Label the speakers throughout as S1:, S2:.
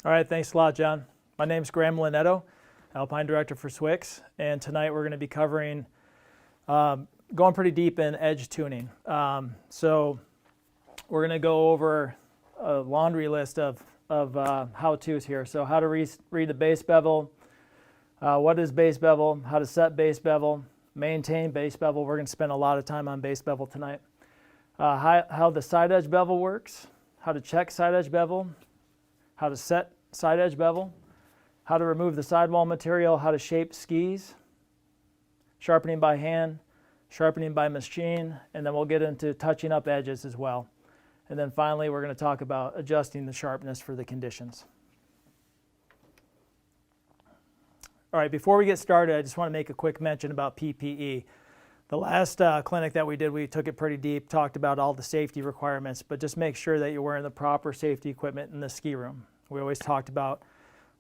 S1: All right, thanks a lot, John. My name's Graham Lonetto, Alpine Director for Swix, and tonight we're going to be covering, going pretty deep in edge tuning. So we're going to go over a laundry list of how-tos here. So how to read the base bevel, what is base bevel, how to set base bevel, maintain base bevel. We're going to spend a lot of time on base bevel tonight. How the side edge bevel works, how to check side edge bevel, how to set side edge bevel, how to remove the sidewall material, how to shape skis, sharpening by hand, sharpening by machine, and then we'll get into touching up edges as well. And then finally, we're going to talk about adjusting the sharpness for the conditions. All right, before we get started, I just want to make a quick mention about PPE. The last clinic that we did, we took it pretty deep, talked about all the safety requirements, but just make sure that you're wearing the proper safety equipment in the ski room. We always talked about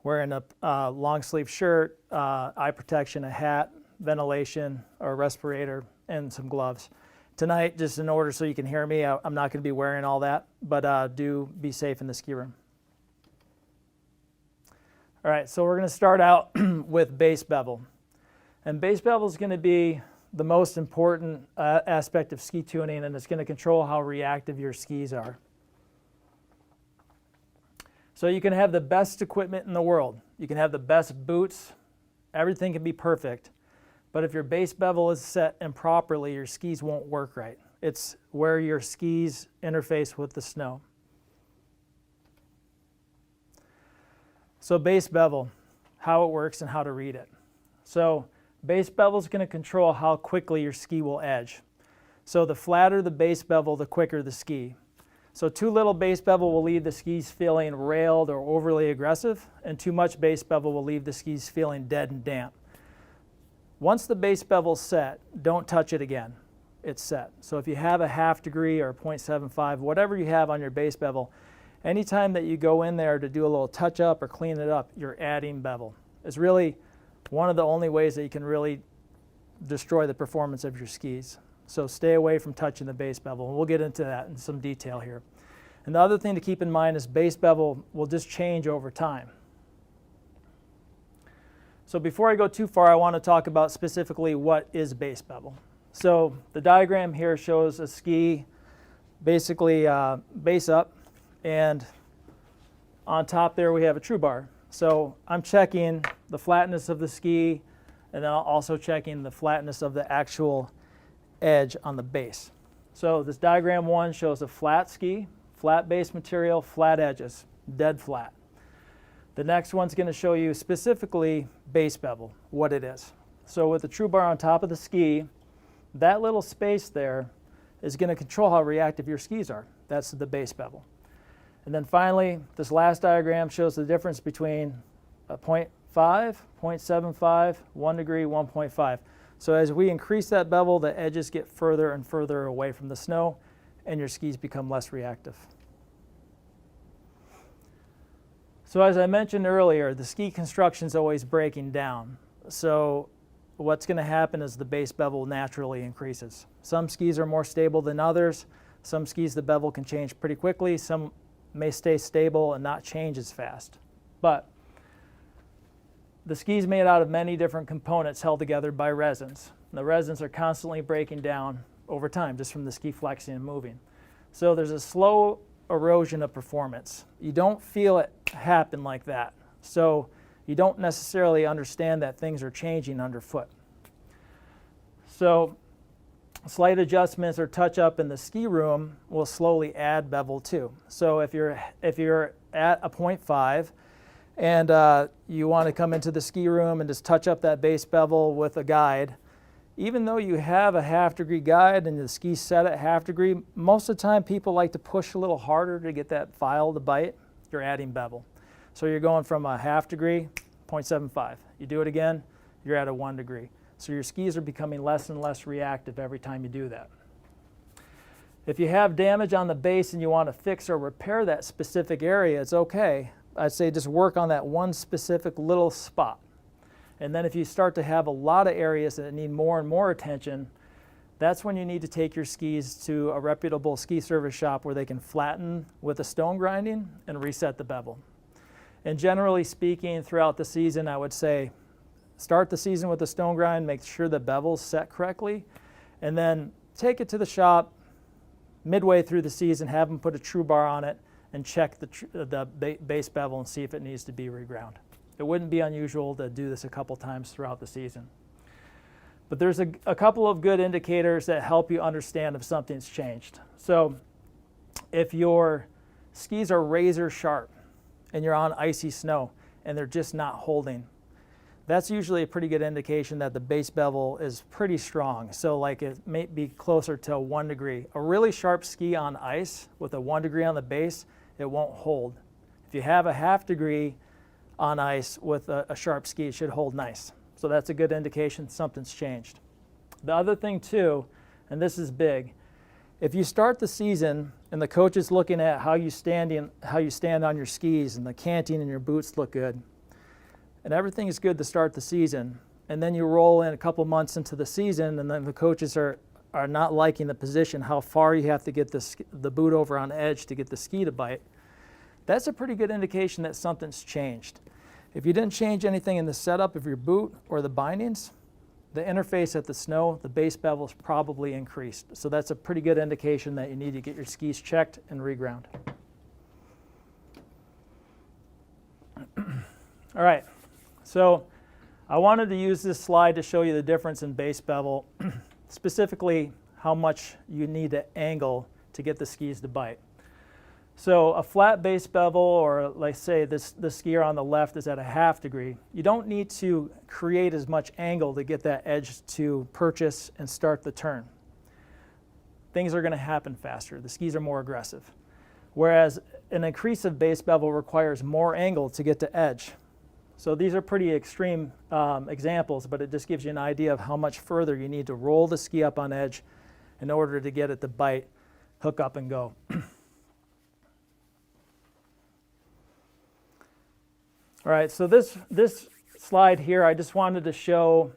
S1: wearing a long sleeve shirt, eye protection, a hat, ventilation, or a respirator, and some gloves. Tonight, just in order so you can hear me, I'm not going to be wearing all that, but do be safe in the ski room. All right, so we're going to start out with base bevel. And base bevel is going to be the most important aspect of ski tuning, and it's going to control how reactive your skis are. So you can have the best equipment in the world. You can have the best boots. Everything can be perfect. But if your base bevel is set improperly, your skis won't work right. It's where your skis interface with the snow. So base bevel, how it works and how to read it. So base bevel is going to control how quickly your ski will edge. So the flatter the base bevel, the quicker the ski. So too little base bevel will leave the skis feeling railed or overly aggressive, and too much base bevel will leave the skis feeling dead and damp. Once the base bevel's set, don't touch it again. It's set. So if you have a 1/2 degree or 0.75, whatever you have on your base bevel, anytime that you go in there to do a little touch up or clean it up, you're adding bevel. It's really one of the only ways that you can really destroy the performance of your skis. So stay away from touching the base bevel, and we'll get into that in some detail here. And the other thing to keep in mind is base bevel will just change over time. So before I go too far, I want to talk about specifically what is base bevel. So the diagram here shows a ski basically base up, and on top there we have a true bar. So I'm checking the flatness of the ski, and then I'm also checking the flatness of the actual edge on the base. So this diagram 1 shows a flat ski, flat base material, flat edges, dead flat. The next one's going to show you specifically base bevel, what it is. So with the true bar on top of the ski, that little space there is going to control how reactive your skis are. That's the base bevel. And then finally, this last diagram shows the difference between a 0.5, 0.75, 1 degree, 1.5. So as we increase that bevel, the edges get further and further away from the snow, and your skis become less reactive. So as I mentioned earlier, the ski construction is always breaking down. So what's going to happen is the base bevel naturally increases. Some skis are more stable than others. Some skis, the bevel can change pretty quickly. Some may stay stable and not change as fast. But the ski is made out of many different components held together by resins. And the resins are constantly breaking down over time just from the ski flexing and moving. So there's a slow erosion of performance. You don't feel it happen like that. So you don't necessarily understand that things are changing underfoot. So slight adjustments or touch up in the ski room will slowly add bevel too. So if you're at a 0.5 and you want to come into the ski room and just touch up that base bevel with a guide, even though you have a 1/2 degree guide and the ski's set at 1/2 degree, most of the time people like to push a little harder to get that file to bite. You're adding bevel. So you're going from a 1/2 degree, 0.75. You do it again, you're at a 1 degree. So your skis are becoming less and less reactive every time you do that. If you have damage on the base and you want to fix or repair that specific area, it's okay. I'd say just work on that one specific little spot. And then if you start to have a lot of areas that need more and more attention, that's when you need to take your skis to a reputable ski service shop where they can flatten with a stone grinding and reset the bevel. And generally speaking, throughout the season, I would say start the season with a stone grind, make sure the bevel's set correctly, and then take it to the shop midway through the season, have them put a true bar on it, and check the base bevel and see if it needs to be reground. It wouldn't be unusual to do this a couple times throughout the season. But there's a couple of good indicators that help you understand if something's changed. So if your skis are razor sharp and you're on icy snow and they're just not holding, that's usually a pretty good indication that the base bevel is pretty strong. So like it may be closer to 1 degree. A really sharp ski on ice with a 1 degree on the base, it won't hold. If you have a 1/2 degree on ice with a sharp ski, it should hold nice. So that's a good indication something's changed. The other thing too, and this is big, if you start the season and the coach is looking at how you stand on your skis and the canting in your boots look good, and everything is good to start the season, and then you roll in a couple months into the season and then the coaches are not liking the position, how far you have to get the boot over on edge to get the ski to bite, that's a pretty good indication that something's changed. If you didn't change anything in the setup of your boot or the bindings, the interface at the snow, the base bevel is probably increased. So that's a pretty good indication that you need to get your skis checked and reground. All right, so I wanted to use this slide to show you the difference in base bevel, specifically how much you need to angle to get the skis to bite. So a flat base bevel, or let's say the skier on the left is at a 1/2 degree, you don't need to create as much angle to get that edge to purchase and start the turn. Things are going to happen faster. The skis are more aggressive. Whereas an increase of base bevel requires more angle to get to edge. So these are pretty extreme examples, but it just gives you an idea of how much further you need to roll the ski up on edge in order to get it to bite, hook up, and go. All right, so this slide here, I just wanted to show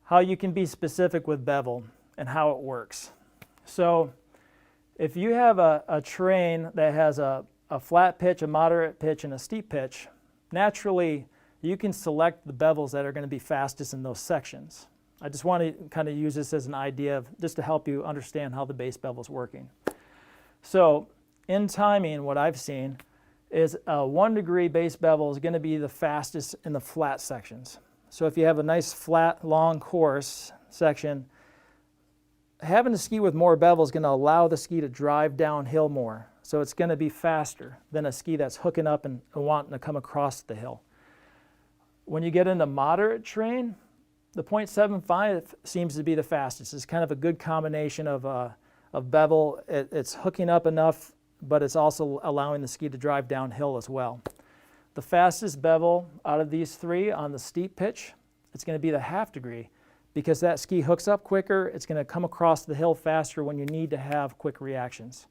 S1: how you can be specific with bevel and how it works. So if you have a terrain that has a flat pitch, a moderate pitch, and a steep pitch, naturally you can select the bevels that are going to be fastest in those sections. I just want to kind of use this as an idea of just to help you understand how the base bevel is working. So in timing, what I've seen is a 1 degree base bevel is going to be the fastest in the flat sections. So if you have a nice flat long course section, having a ski with more bevel is going to allow the ski to drive downhill more. So it's going to be faster than a ski that's hooking up and wanting to come across the hill. When you get into moderate terrain, the 0.75 seems to be the fastest. It's kind of a good combination of bevel. It's hooking up enough, but it's also allowing the ski to drive downhill as well. The fastest bevel out of these three on the steep pitch, it's going to be the 1/2 degree because that ski hooks up quicker. It's going to come across the hill faster when you need to have quick reactions.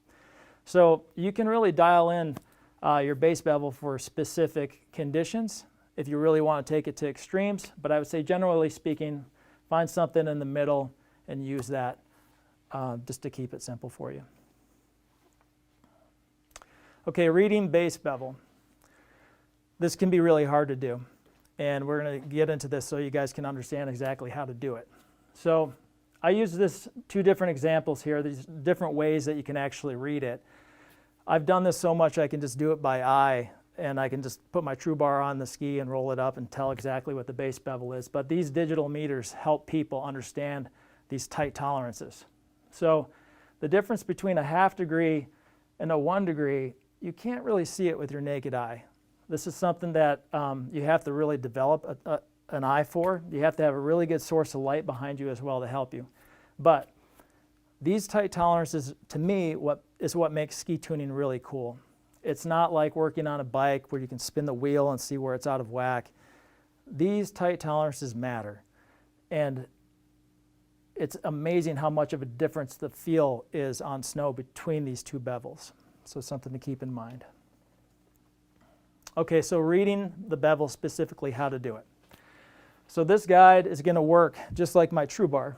S1: So you can really dial in your base bevel for specific conditions if you really want to take it to extremes, but I would say generally speaking, find something in the middle and use that just to keep it simple for you. Okay, reading base bevel. This can be really hard to do, and we're going to get into this so you guys can understand exactly how to do it. So I use this 2 different examples here, these different ways that you can actually read it. I've done this so much I can just do it by eye, and I can just put my true bar on the ski and roll it up and tell exactly what the base bevel is. But these digital meters help people understand these tight tolerances. So the difference between a 1/2 degree and a 1 degree, you can't really see it with your naked eye. This is something that you have to really develop an eye for. You have to have a really good source of light behind you as well to help you. But these tight tolerances, to me, is what makes ski tuning really cool. It's not like working on a bike where you can spin the wheel and see where it's out of whack. These tight tolerances matter. And it's amazing how much of a difference the feel is on snow between these 2 bevels. So something to keep in mind. Okay, so reading the bevel, specifically how to do it. So this guide is going to work just like my true bar.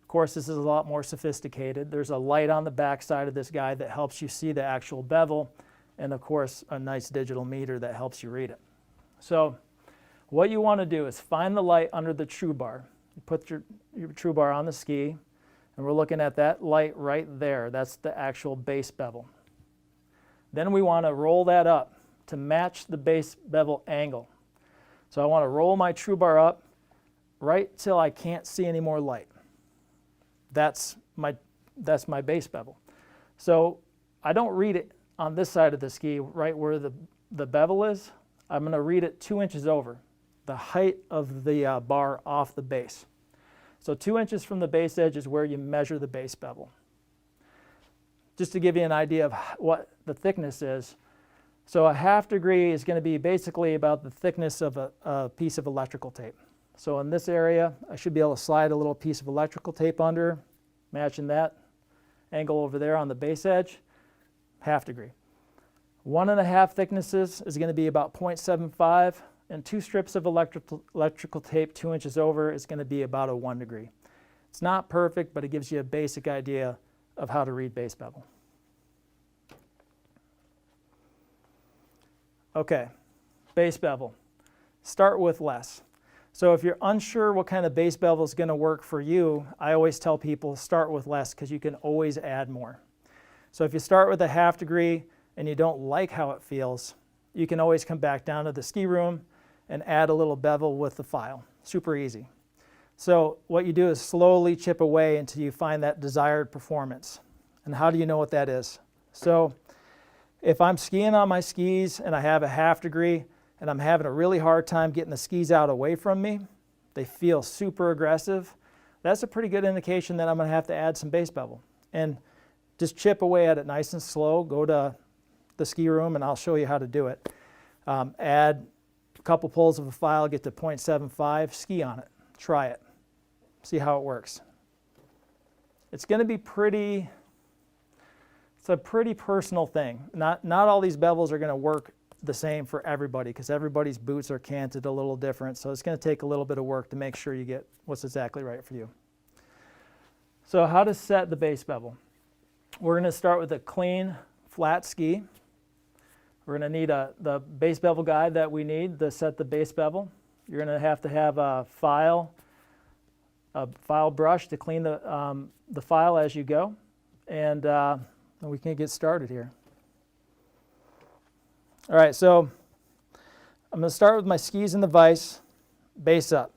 S1: Of course, this is a lot more sophisticated. There's a light on the back side of this guide that helps you see the actual bevel, and of course a nice digital meter that helps you read it. So what you want to do is find the light under the true bar. You put your true bar on the ski, and we're looking at that light right there. That's the actual base bevel. Then we want to roll that up to match the base bevel angle. So I want to roll my true bar up right till I can't see any more light. That's my base bevel. So I don't read it on this side of the ski right where the bevel is. I'm going to read it 2 inches over, the height of the bar off the base. So 2 inches from the base edge is where you measure the base bevel. Just to give you an idea of what the thickness is, so a 1/2 degree is going to be basically about the thickness of a piece of electrical tape. So in this area, I should be able to slide a little piece of electrical tape under, matching that angle over there on the base edge, 1/2 degree. 1.5 thicknesses is going to be about 0.75, and 2 strips of electrical tape 2 inches over is going to be about a 1 degree. It's not perfect, but it gives you a basic idea of how to read base bevel. Okay, base bevel. Start with less. So if you're unsure what kind of base bevel is going to work for you, I always tell people start with less because you can always add more. So if you start with a 1/2 degree and you don't like how it feels, you can always come back down to the ski room and add a little bevel with the file. Super easy. So what you do is slowly chip away until you find that desired performance. And how do you know what that is? So if I'm skiing on my skis and I have a 1/2 degree and I'm having a really hard time getting the skis out away from me, they feel super aggressive, that's a pretty good indication that I'm going to have to add some base bevel. And just chip away at it nice and slow. Go to the ski room and I'll show you how to do it. Add a couple pulls of a file, get to 0.75, ski on it. Try it. See how it works. It's going to be it's a pretty personal thing. Not all these bevels are going to work the same for everybody because everybody's boots are canted a little different. So it's going to take a little bit of work to make sure you get what's exactly right for you. So how to set the base bevel? We're going to start with a clean, flat ski. We're going to need the base bevel guide that we need to set the base bevel. You're going to have a file brush to clean the file as you go, and we can get started here. All right, so I'm going to start with my skis in the vise, base up.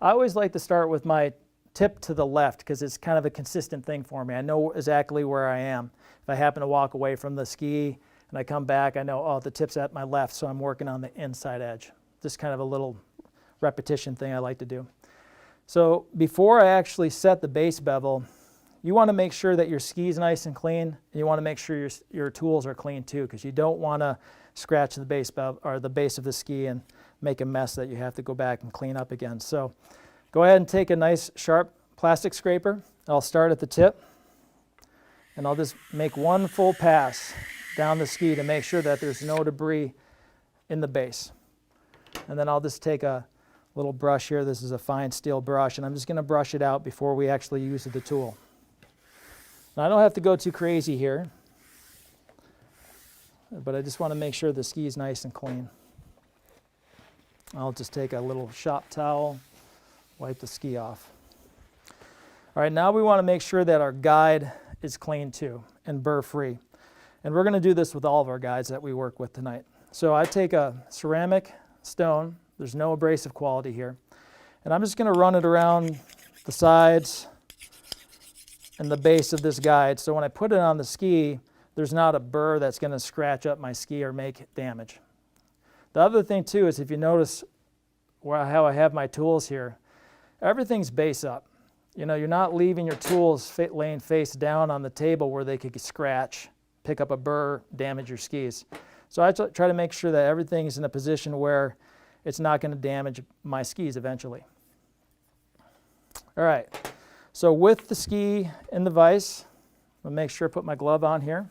S1: I always like to start with my tip to the left because it's kind of a consistent thing for me. I know exactly where I am. If I happen to walk away from the ski and I come back, I know, oh, the tip's at my left, so I'm working on the inside edge. Just kind of a little repetition thing I like to do. So before I actually set the base bevel, you want to make sure that your ski's nice and clean, and you want to make sure your tools are clean too, because you don't want to scratch the base bevel or the base of the ski and make a mess that you have to go back and clean up again. So go ahead and take a nice sharp plastic scraper. I'll start at the tip, and I'll just make one full pass down the ski to make sure that there's no debris in the base. And then I'll just take a little brush here. This is a fine steel brush, and I'm just going to brush it out before we actually use the tool. Now, I don't have to go too crazy here, but I just want to make sure the ski is nice and clean. I'll just take a little shop towel, wipe the ski off. All right, now we want to make sure that our guide is clean too and burr-free. And we're going to do this with all of our guides that we work with tonight. So I take a ceramic stone. There's no abrasive quality here. And I'm just going to run it around the sides and the base of this guide. So when I put it on the ski, there's not a burr that's going to scratch up my ski or make damage. The other thing too is if you notice how I have my tools here, everything's base up. You know, you're not leaving your tools laying face down on the table where they could scratch, pick up a burr, damage your skis. So I try to make sure that everything's in a position where it's not going to damage my skis eventually. All right, so with the ski in the vise, I'll make sure I put my glove on here.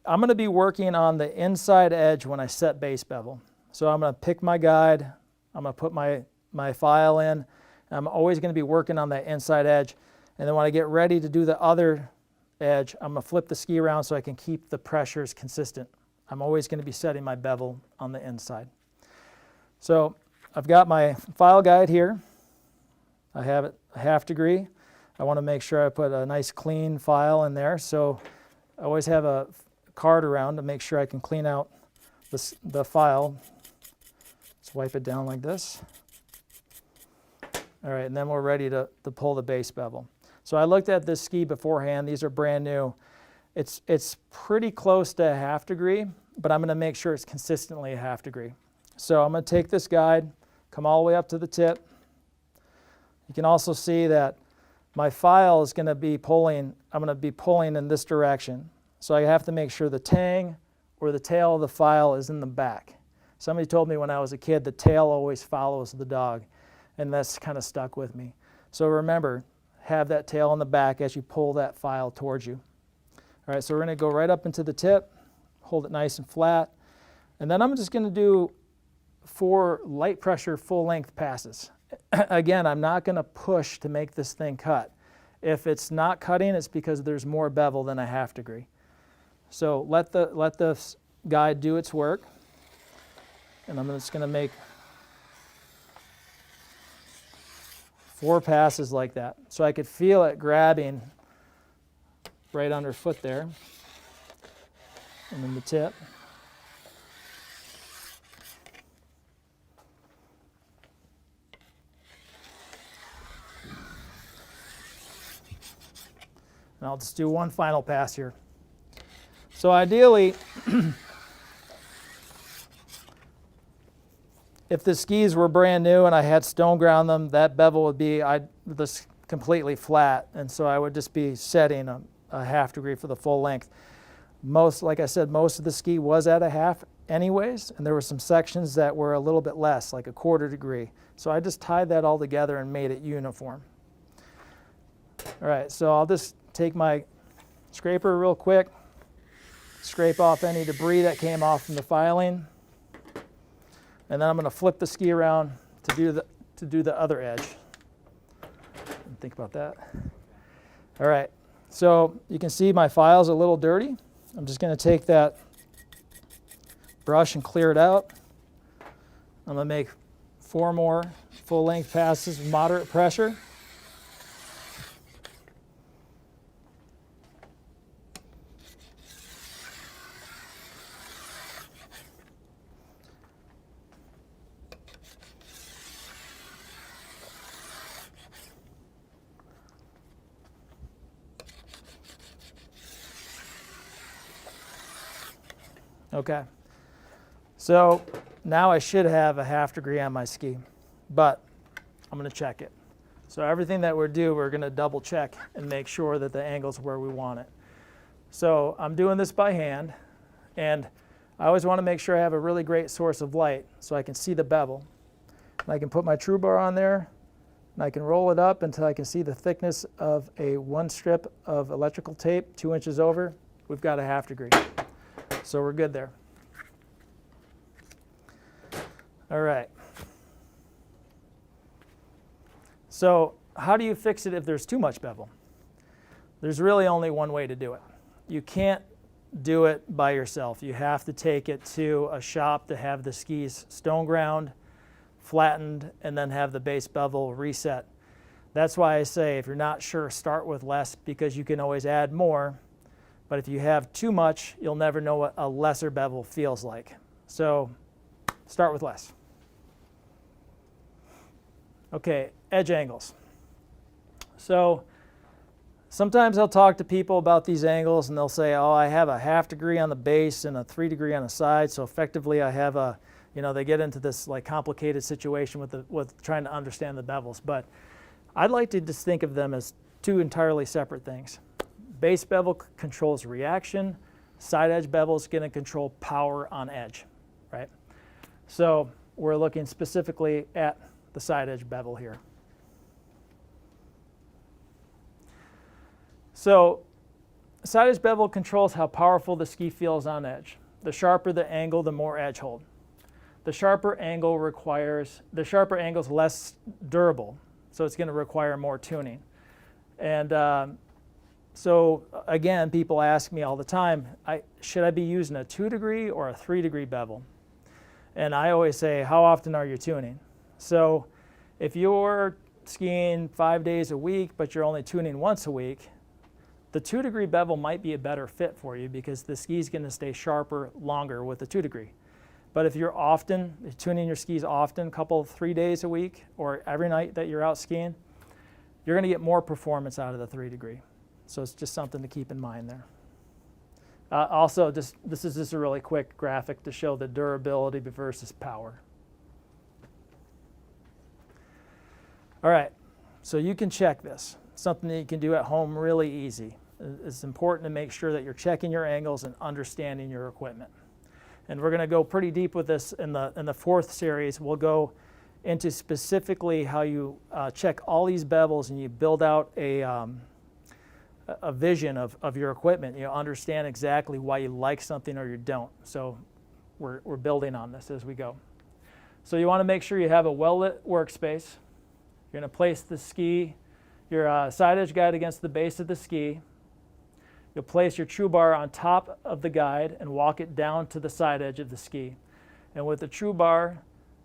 S1: I'm going to be working on the inside edge when I set base bevel. So I'm going to pick my guide, I'm going to put my file in, and I'm always going to be working on that inside edge. And then when I get ready to do the other edge. I'm going to flip the ski around so I can keep the pressures consistent. I'm always going to be setting my bevel on the inside. So I've got my file guide here. I have it a 1/2 degree. I want to make sure I put a nice clean file in there. So I always have a card around to make sure I can clean out the file. Just wipe it down like this. All right, and then we're ready to pull the base bevel. So I looked at this ski beforehand. These are brand new. It's pretty close to a 1/2 degree, but I'm going to make sure it's consistently a 1/2 degree. So I'm going to take this guide, come all the way up to the tip. You can also see that my file is going to be pulling, I'm going to be pulling in this direction. So I have to make sure the tang or the tail of the file is in the back. Somebody told me when I was a kid, the tail always follows the dog, and that's kind of stuck with me. So remember, have that tail in the back as you pull that file towards you. All right, so we're going to go right up into the tip, hold it nice and flat, and then I'm just going to do 4 light pressure full length passes. Again, I'm not going to push to make this thing cut. If it's not cutting, it's because there's more bevel than a 1/2 degree. So let the guide do its work, and I'm just going to make 4 passes like that. So I could feel it grabbing right underfoot there, and then the tip. And I'll just do one final pass here. So ideally, if the skis were brand new and I had stone ground them, that bevel would be just completely flat, and so I would just be setting a 1/2 degree for the full length. Like I said, most of the ski was at a 1/2 anyways, and there were some sections that were a little bit less, like a 1/4 degree. So I just tied that all together and made it uniform. All right, so I'll just take my scraper real quick, scrape off any debris that came off from the filing, and then I'm going to flip the ski around to do the other edge. Think about that. All right, so you can see my file's a little dirty. I'm just going to take that brush and clear it out. I'm going to make 4 more full-length passes with moderate pressure. Okay, so now I should have a 1/2 degree on my ski, but I'm going to check it. So everything that we're going to double check and make sure that the angle's where we want it. So I'm doing this by hand, and I always want to make sure I have a really great source of light so I can see the bevel. And I can put my true bar on there, and I can roll it up until I can see the thickness of a 1 strip of electrical tape, 2 inches over. We've got a 1/2 degree. So we're good there. All right. So how do you fix it if there's too much bevel? There's really only one way to do it. You can't do it by yourself. You have to take it to a shop to have the skis stone ground, flattened, and then have the base bevel reset. That's why I say if you're not sure, start with less, because you can always add more. But if you have too much, you'll never know what a lesser bevel feels like. So start with less. Okay, edge angles. So sometimes I'll talk to people about these angles, and they'll say, oh, I have a 1/2 degree on the base and a 3 degree on the side, so effectively I have a, they get into this like complicated situation with trying to understand the bevels. But I'd like to just think of them as 2 entirely separate things. Base bevel controls reaction. Side edge bevel is going to control power on edge, right? So we're looking specifically at the side edge bevel here. So side edge bevel controls how powerful the ski feels on edge. The sharper the angle, the more edge hold. The sharper angle is less durable, so it's going to require more tuning. And So again, people ask me all the time, should I be using a 2 degree or a 3 degree bevel? And I always say, how often are you tuning? So if you're skiing 5 days a week, but you're only tuning once a week, the 2 degree bevel might be a better fit for you because the ski's going to stay sharper longer with the 2 degree. But if you're tuning your skis often, 3 days a week, or every night that you're out skiing, you're going to get more performance out of the 3 degree. So it's just something to keep in mind there. Also, this is just a really quick graphic to show the durability versus power. All right, so you can check this. Something that you can do at home really easy. It's important to make sure that you're checking your angles and understanding your equipment. And we're going to go pretty deep with this in the fourth series. We'll go into specifically how you check all these bevels and you build out a vision of your equipment. You understand exactly why you like something or you don't. So we're building on this as we go. So you want to make sure you have a well-lit workspace. You're going to place the ski, your side edge guide against the base of the ski. You'll place your true bar on top of the guide and walk it down to the side edge of the ski. And with the true bar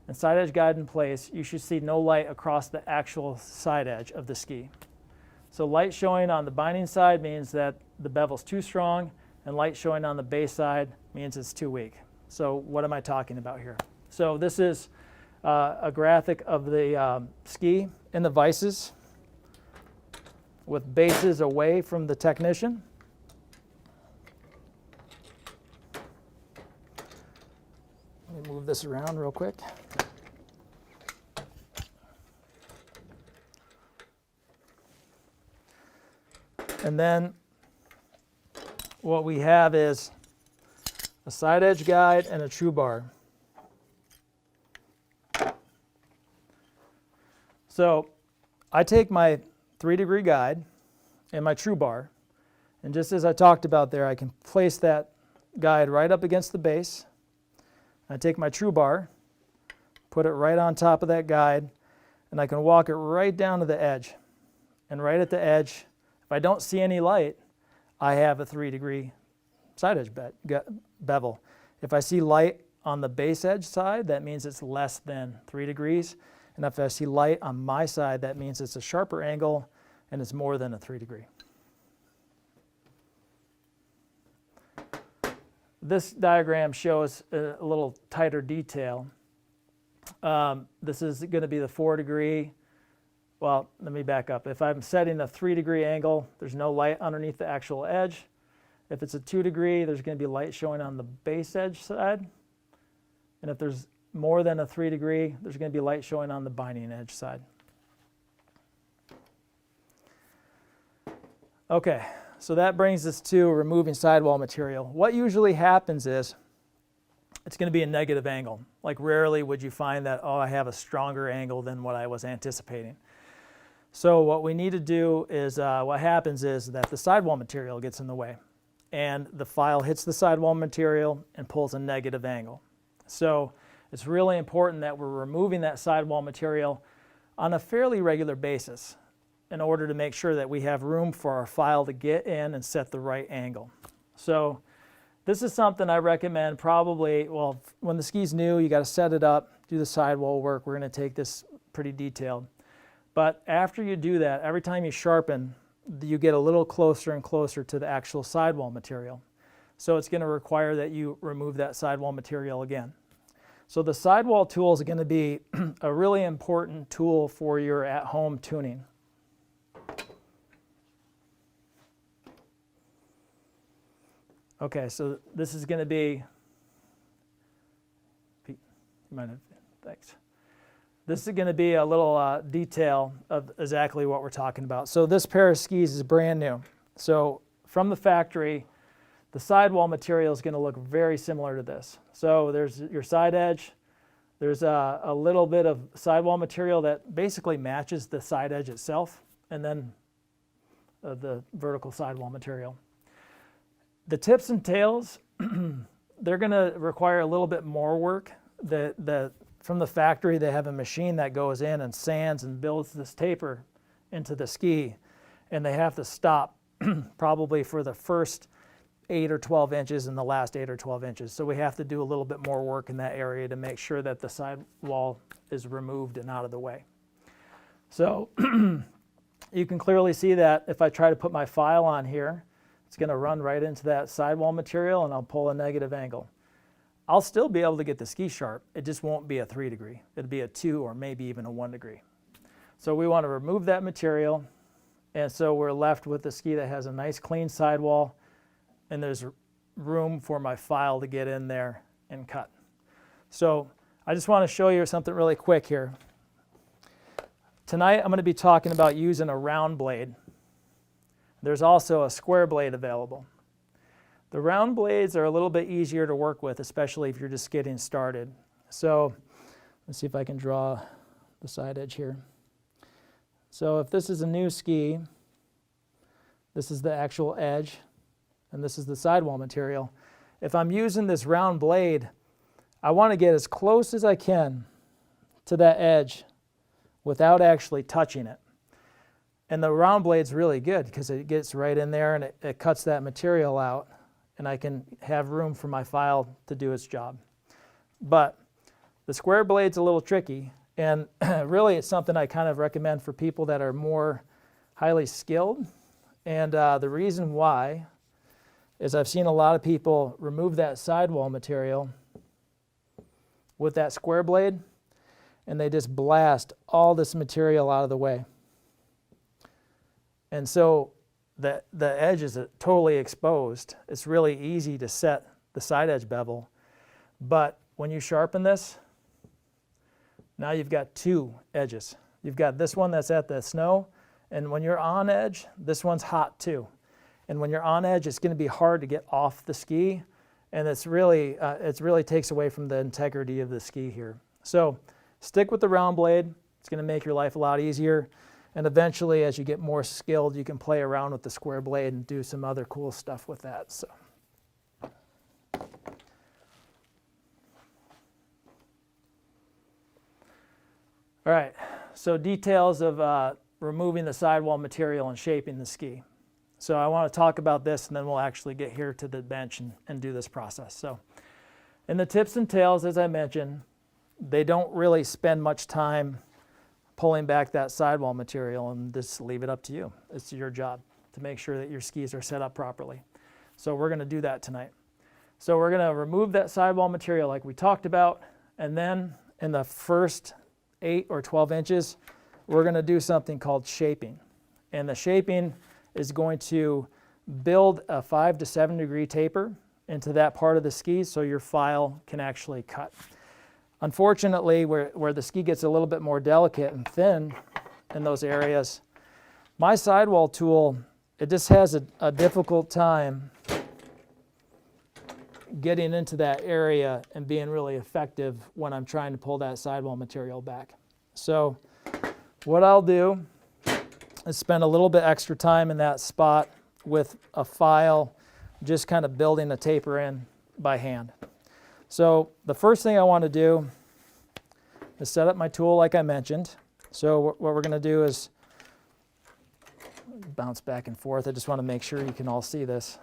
S1: and side edge guide in place, you should see no light across the actual side edge of the ski. So light showing on the binding side means that the bevel's too strong, and light showing on the base side means it's too weak. So what am I talking about here? So this is a graphic of the ski in the vices with bases away from the technician. Let me move this around real quick. And then what we have is a side edge guide and a true bar. So I take my 3 degree guide and my true bar, and just as I talked about there, I can place that guide right up against the base. I take my true bar, put it right on top of that guide, and I can walk it right down to the edge. And right at the edge, if I don't see any light, I have a 3 degree side edge bevel. If I see light on the base edge side, that means it's less than 3 degrees. And if I see light on my side, that means it's a sharper angle and it's more than a 3 degree. This diagram shows a little tighter detail. This is going to be the 4 degree. Well, let me back up. If I'm setting a 3 degree angle, there's no light underneath the actual edge. If it's a 2 degree, there's going to be light showing on the base edge side. And if there's more than a 3 degree, there's going to be light showing on the binding edge side. Okay, so that brings us to removing sidewall material. What usually happens is it's going to be a negative angle. Like rarely would you find that, oh, I have a stronger angle than what I was anticipating. So what we need to do is, what happens is that the sidewall material gets in the way and the file hits the sidewall material and pulls a negative angle. So it's really important that we're removing that sidewall material on a fairly regular basis in order to make sure that we have room for our file to get in and set the right angle. So this is something I recommend probably, well, when the ski's new, you got to set it up, do the sidewall work. We're going to take this pretty detailed. But after you do that, every time you sharpen, you get a little closer and closer to the actual sidewall material. So it's going to require that you remove that sidewall material again. So the sidewall tool is going to be a really important tool for your at-home tuning. Okay, so this is going to be, Pete, you might have, thanks. This is going to be a little detail of exactly what we're talking about. So this pair of skis is brand new. So from the factory, the sidewall material is going to look very similar to this. So there's your side edge. There's a little bit of sidewall material that basically matches the side edge itself, and then the vertical sidewall material. The tips and tails, they're going to require a little bit more work. From the factory, they have a machine that goes in and sands and builds this taper into the ski, and they have to stop probably for the first 8 or 12 inches and the last 8 or 12 inches. So we have to do a little bit more work in that area to make sure that the sidewall is removed and out of the way. So you can clearly see that if I try to put my file on here, it's going to run right into that sidewall material and I'll pull a negative angle. I'll still be able to get the ski sharp. It just won't be a 3 degree. It'll be a 2 or maybe even a 1 degree. So we want to remove that material, and so we're left with a ski that has a nice clean sidewall, and there's room for my file to get in there and cut. So I just want to show you something really quick here. Tonight I'm going to be talking about using a round blade. There's also a square blade available. The round blades are a little bit easier to work with, especially if you're just getting started. So let's see if I can draw the side edge here. So if this is a new ski, this is the actual edge, and this is the sidewall material. If I'm using this round blade, I want to get as close as I can to that edge without actually touching it. And the round blade's really good because it gets right in there and it cuts that material out, and I can have room for my file to do its job. But the square blade's a little tricky, and really it's something I kind of recommend for people that are more highly skilled. And the reason why is I've seen a lot of people remove that sidewall material with that square blade, and they just blast all this material out of the way. And so the edge is totally exposed. It's really easy to set the side edge bevel, but when you sharpen this, now you've got 2 edges. You've got this one that's at the snow, and when you're on edge, this one's hot too. And when you're on edge, it's going to be hard to get off the ski, and it really takes away from the integrity of the ski here. So stick with the round blade. It's going to make your life a lot easier. And eventually, as you get more skilled, you can play around with the square blade and do some other cool stuff with that. So. All right, so details of removing the sidewall material and shaping the ski. So I want to talk about this, and then we'll actually get here to the bench and do this process. So in the tips and tails, as I mentioned, they don't really spend much time pulling back that sidewall material, and just leave it up to you. It's your job to make sure that your skis are set up properly. So we're going to do that tonight. So we're going to remove that sidewall material like we talked about, and then in the first 8 or 12 inches, we're going to do something called shaping. And the shaping is going to build a 5 to 7 degree taper into that part of the ski so your file can actually cut. Unfortunately, where the ski gets a little bit more delicate and thin in those areas, my sidewall tool, it just has a difficult time getting into that area and being really effective when I'm trying to pull that sidewall material back. So what I'll do is spend a little bit extra time in that spot with a file, just kind of building a taper in by hand. So the first thing I want to do is set up my tool like I mentioned. So what we're going to do is bounce back and forth. I just want to make sure you can all see this.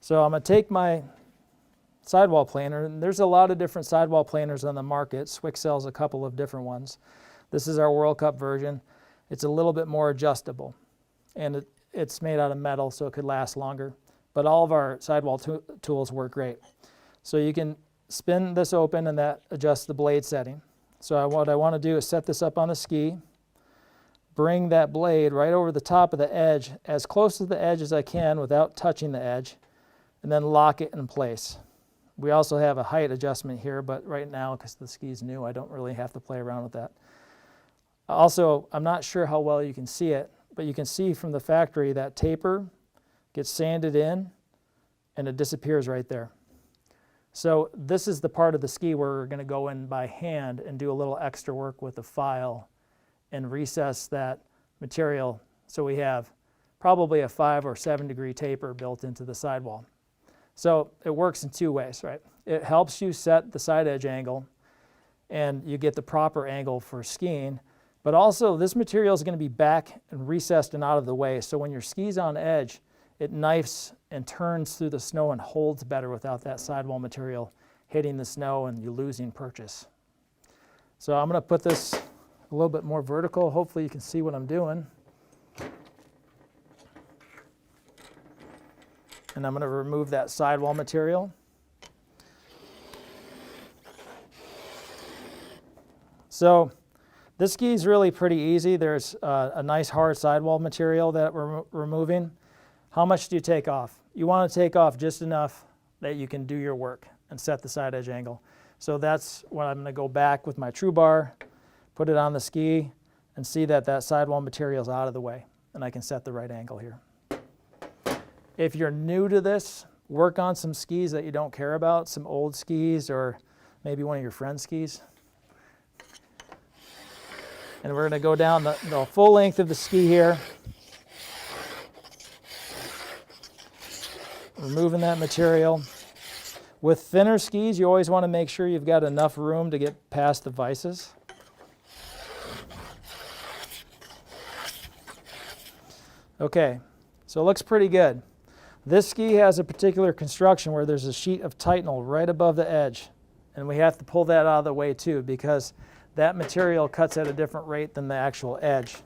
S1: So I'm going to take my sidewall planer, and there's a lot of different sidewall planers on the market. Swix sells a couple of different ones. This is our World Cup version. It's a little bit more adjustable, and it's made out of metal, so it could last longer. But all of our sidewall tools work great. So you can spin this open, and that adjusts the blade setting. So what I want to do is set this up on the ski, bring that blade right over the top of the edge, as close to the edge as I can without touching the edge, and then lock it in place. We also have a height adjustment here, but right now, because the ski's new, I don't really have to play around with that. Also, I'm not sure how well you can see it, but you can see from the factory that taper gets sanded in, and it disappears right there. So this is the part of the ski where we're going to go in by hand and do a little extra work with the file and recess that material so we have probably a 5 or 7 degree taper built into the sidewall. So it works in 2 ways, right? It helps you set the side edge angle, and you get the proper angle for skiing, But also, this material is going to be back and recessed and out of the way, so when your ski's on edge, it knifes and turns through the snow and holds better without that sidewall material hitting the snow and you losing purchase. So I'm going to put this a little bit more vertical. Hopefully you can see what I'm doing. And I'm going to remove that sidewall material. So this ski is really pretty easy. There's a nice hard sidewall material that we're removing. How much do you take off? You want to take off just enough that you can do your work and set the side edge angle. So that's when I'm going to go back with my true bar, put it on the ski, and see that that sidewall material is out of the way, and I can set the right angle here. If you're new to this, work on some skis that you don't care about, some old skis or maybe one of your friend's skis. And we're going to go down the full length of the ski here, removing that material. With thinner skis, you always want to make sure you've got enough room to get past the vices. Okay, so it looks pretty good. This ski has a particular construction where there's a sheet of Titanal right above the edge, and we have to pull that out of the way too because that material cuts at a different rate than the actual edge.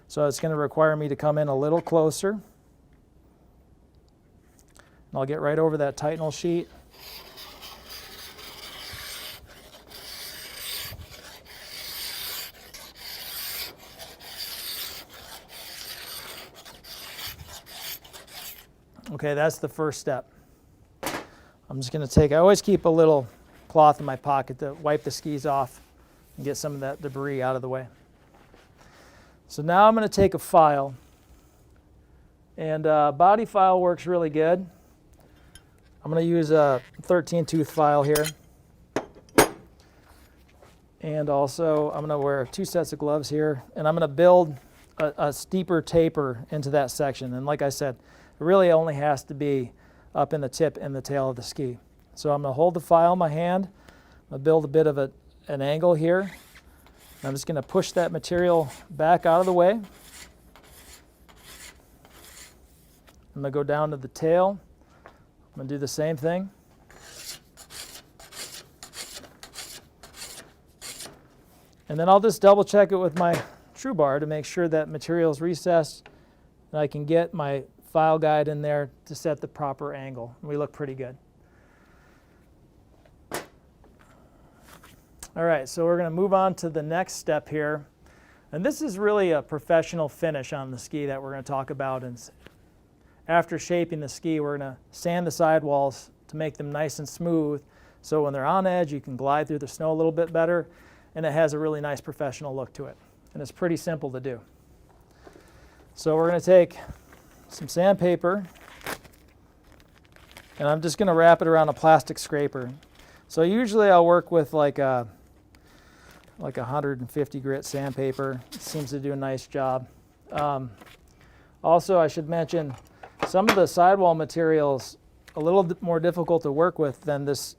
S1: So it's going to require me to come in a little closer. And I'll get right over that Titanal sheet. Okay, that's the first step. I'm just going to I always keep a little cloth in my pocket to wipe the skis off and get some of that debris out of the way. So now I'm going to take a file, and body file works really good. I'm going to use a 13-tooth file here, and also I'm going to wear 2 sets of gloves here, and I'm going to build a steeper taper into that section. And like I said, it really only has to be up in the tip and the tail of the ski. So I'm going to hold the file in my hand. I'm going to build a bit of an angle here. I'm just going to push that material back out of the way. I'm going to go down to the tail. I'm going to do the same thing. And then I'll just double check it with my true bar to make sure that material is recessed and I can get my file guide in there to set the proper angle. We look pretty good. All right, so we're going to move on to the next step here. And this is really a professional finish on the ski that we're going to talk about. And after shaping the ski, we're going to sand the sidewalls to make them nice and smooth. So when they're on edge, you can glide through the snow a little bit better. And it has a really nice professional look to it. And it's pretty simple to do. So we're going to take some sandpaper, and I'm just going to wrap it around a plastic scraper. So usually I'll work with like a 150 grit sandpaper. It seems to do a nice job. Also, I should mention some of the sidewall materials a little bit more difficult to work with than this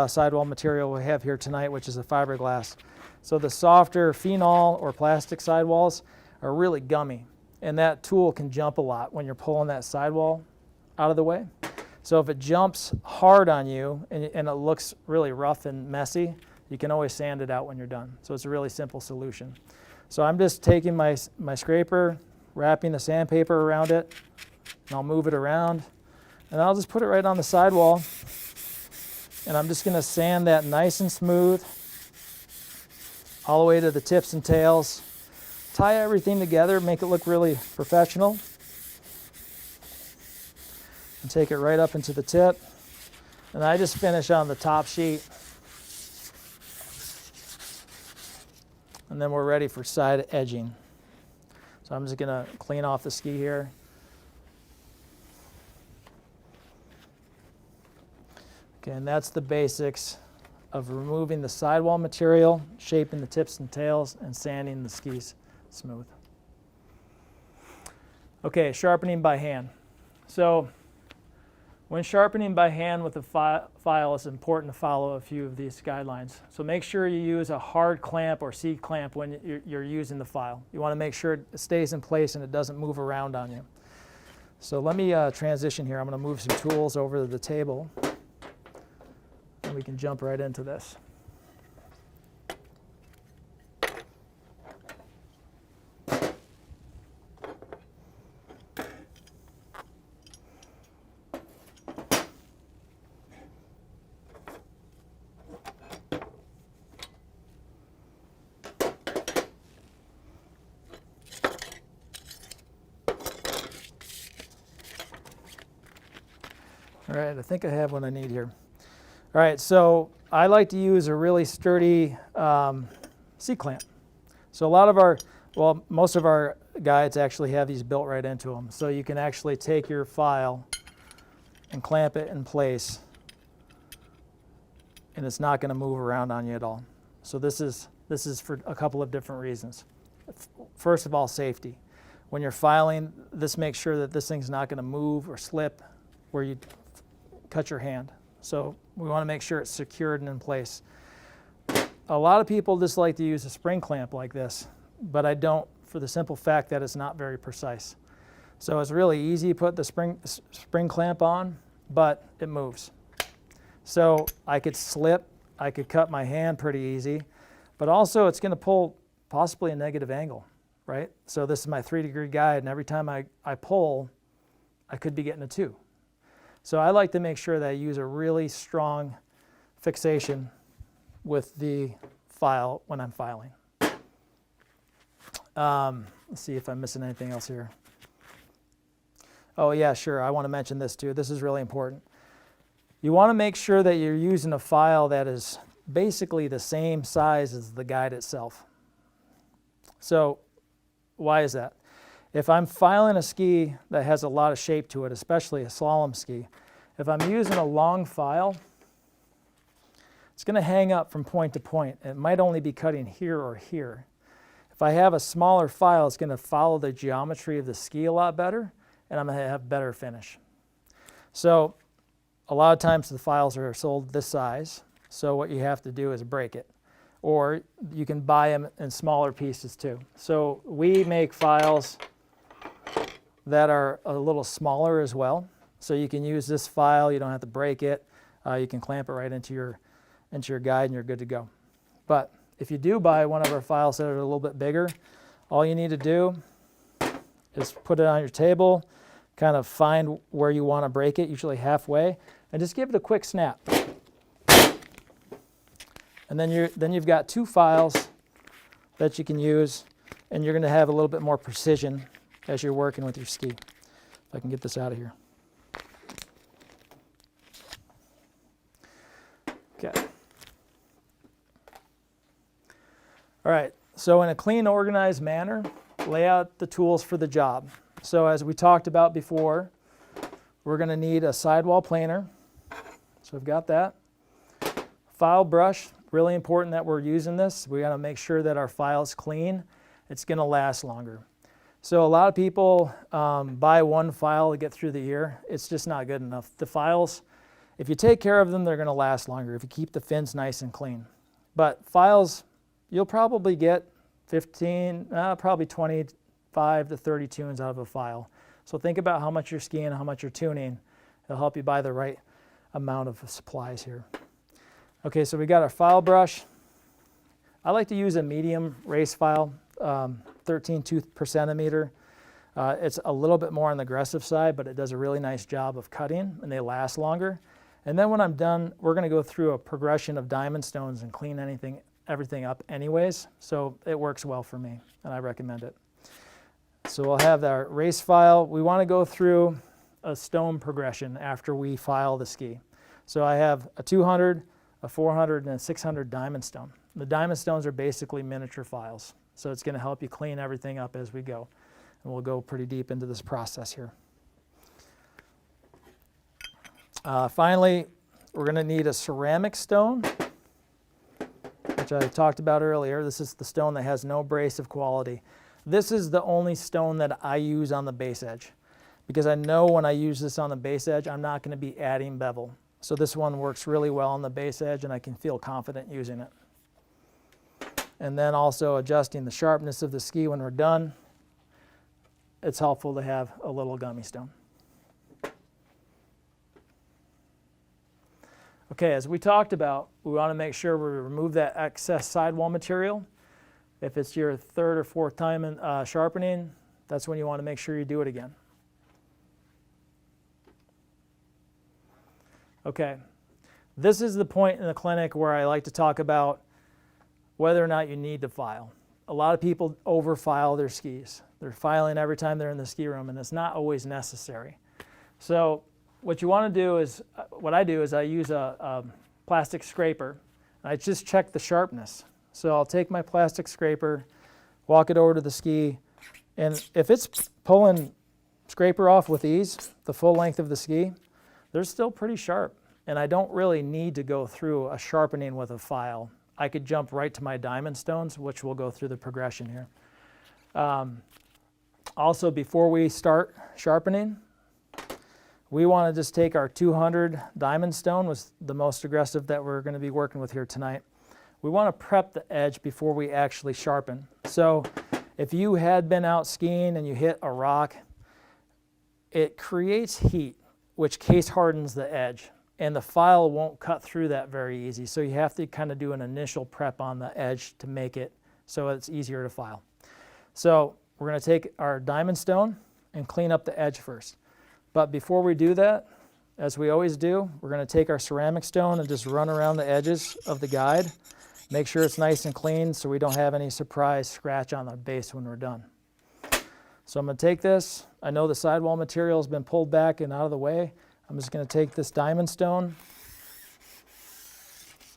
S1: sidewall material we have here tonight, which is a fiberglass. So the softer phenol or plastic sidewalls are really gummy, and that tool can jump a lot when you're pulling that sidewall out of the way. So if it jumps hard on you and it looks really rough and messy, you can always sand it out when you're done. So it's a really simple solution. So I'm just taking my scraper, wrapping the sandpaper around it, and I'll move it around. And I'll just put it right on the sidewall. And I'm just going to sand that nice and smooth all the way to the tips and tails. Tie everything together, make it look really professional. And take it right up into the tip. And I just finish on the top sheet. And then we're ready for side edging. So I'm just going to clean off the ski here. Okay, and that's the basics of removing the sidewall material, shaping the tips and tails, and sanding the skis smooth. Okay, sharpening by hand. So When sharpening by hand with a file, it's important to follow a few of these guidelines. So make sure you use a hard clamp or C-clamp when you're using the file. You want to make sure it stays in place and it doesn't move around on you. So let me transition here. I'm going to move some tools over to the table, and we can jump right into this. All right, I think I have what I need here. All right, so I like to use a really sturdy C-clamp. So a lot of our, well, most of our guides actually have these built right into them. So you can actually take your file and clamp it in place, and it's not going to move around on you at all. So this is for a couple of different reasons. First of all, safety. When you're filing, this makes sure that this thing's not going to move or slip where you cut your hand. So we want to make sure it's secured and in place. A lot of people just like to use a spring clamp like this, but I don't, for the simple fact that it's not very precise. So it's really easy to put the spring clamp on, but it moves. So I could slip, I could cut my hand pretty easy, but also it's going to pull possibly a negative angle, right? So this is my 3-degree guide, and every time I pull, I could be getting a 2. So I like to make sure that I use a really strong fixation with the file when I'm filing. Let's see if I'm missing anything else here. Oh yeah, sure, I want to mention this too. This is really important. You want to make sure that you're using a file that is basically the same size as the guide itself. So why is that? If I'm filing a ski that has a lot of shape to it, especially a slalom ski, if I'm using a long file, it's going to hang up from point to point. It might only be cutting here or here. If I have a smaller file, it's going to follow the geometry of the ski a lot better, and I'm going to have better finish. So a lot of times the files are sold this size, so what you have to do is break it. Or you can buy them in smaller pieces too. So we make files that are a little smaller as well. So you can use this file, you don't have to break it. You can clamp it right into your guide and you're good to go. But if you do buy one of our files that are a little bit bigger, all you need to do is put it on your table, kind of find where you want to break it, usually halfway, and just give it a quick snap. And then you've got 2 files that you can use, and you're going to have a little bit more precision as you're working with your ski. If I can get this out of here. Okay. All right, so in a clean, organized manner, lay out the tools for the job. So as we talked about before, we're going to need a sidewall planer. So we've got that. File brush, really important that we're using this. We got to make sure that our file is clean. It's going to last longer. So a lot of people buy one file to get through the year. It's just not good enough. The files, if you take care of them, they're going to last longer if you keep the fins nice and clean. But files, you'll probably get 15, probably 25 to 30 tunes out of a file. So think about how much you're skiing and how much you're tuning. It'll help you buy the right amount of supplies here. Okay, so we got our file brush. I like to use a medium race file, 13 tooth per centimeter. It's a little bit more on the aggressive side, but it does a really nice job of cutting and they last longer. And then when I'm done, we're going to go through a progression of diamond stones and clean everything up anyways. So it works well for me and I recommend it. So we'll have our race file. We want to go through a stone progression after we file the ski. So I have a 200, a 400, and a 600 diamond stone. The diamond stones are basically miniature files. So it's going to help you clean everything up as we go. And we'll go pretty deep into this process here. Finally, we're going to need a ceramic stone, which I talked about earlier. This is the stone that has no abrasive quality. This is the only stone that I use on the base edge because I know when I use this on the base edge, I'm not going to be adding bevel. So this one works really well on the base edge, and I can feel confident using it. And then also adjusting the sharpness of the ski when we're done. It's helpful to have a little gummy stone. Okay, as we talked about, we want to make sure we remove that excess sidewall material. If it's your third or fourth time in sharpening, that's when you want to make sure you do it again. Okay, this is the point in the clinic where I like to talk about whether or not you need to file. A lot of people over-file their skis. They're filing every time they're in the ski room, and it's not always necessary. So what you want to do is, what I do is I use a plastic scraper, and I just check the sharpness. So I'll take my plastic scraper, walk it over to the ski, and if it's pulling scraper off with ease, the full length of the ski, they're still pretty sharp. And I don't really need to go through a sharpening with a file. I could jump right to my diamond stones, which we'll go through the progression here. Also, before we start sharpening, we want to just take our 200 diamond stone, was the most aggressive that we're going to be working with here tonight. We want to prep the edge before we actually sharpen. So if you had been out skiing and you hit a rock, it creates heat, which case hardens the edge, and the file won't cut through that very easy. So you have to kind of do an initial prep on the edge to make it so it's easier to file. So we're going to take our diamond stone and clean up the edge first. But before we do that, as we always do, we're going to take our ceramic stone and just run around the edges of the guide. Make sure it's nice and clean so we don't have any surprise scratch on the base when we're done. So I'm going to take this. I know the sidewall material has been pulled back and out of the way. I'm just going to take this diamond stone.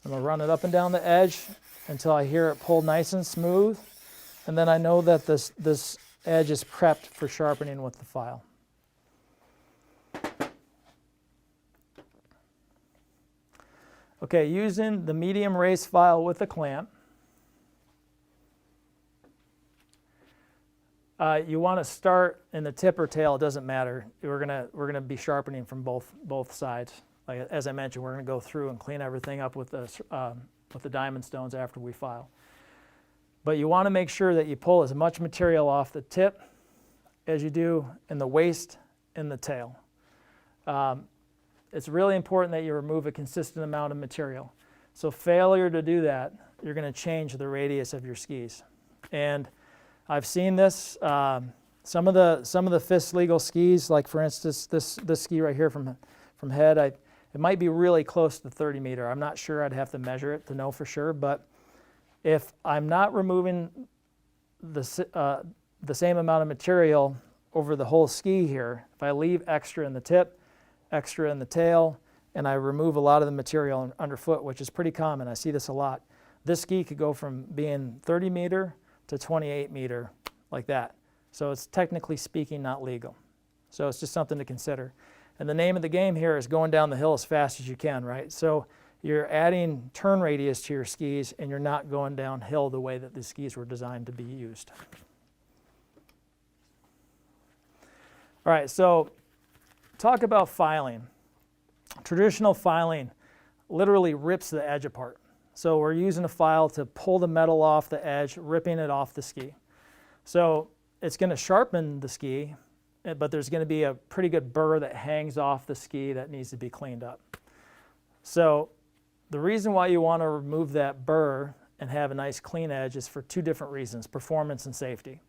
S1: I'm going to run it up and down the edge until I hear it pull nice and smooth. And then I know that this edge is prepped for sharpening with the file. Okay, using the medium race file with the clamp, you want to start in the tip or tail. It doesn't matter. We're gonna be sharpening from both sides. Like, as I mentioned, we're gonna go through and clean everything up with the diamond stones after we file. But you want to make sure that you pull as much material off the tip as you do in the waist and the tail. It's really important that you remove a consistent amount of material. So failure to do that, you're going to change the radius of your skis. And I've seen this. Some of the FIS legal skis, like for instance this ski right here from Head, it might be really close to 30 meter. I'm not sure. I'd have to measure it to know for sure. But if I'm not removing the same amount of material over the whole ski here, if I leave extra in the tip, extra in the tail, and I remove a lot of the material underfoot, which is pretty common. I see this a lot. This ski could go from being 30 meter to 28 meter like that. So it's technically speaking not legal. So it's just something to consider. And the name of the game here is going down the hill as fast as you can, right? So you're adding turn radius to your skis and you're not going downhill the way that the skis were designed to be used. All right, so talk about filing. Traditional filing literally rips the edge apart. So we're using a file to pull the metal off the edge, ripping it off the ski. So it's going to sharpen the ski, but there's going to be a pretty good burr that hangs off the ski that needs to be cleaned up. So the reason why you want to remove that burr and have a nice clean edge is for two different reasons: performance and safety.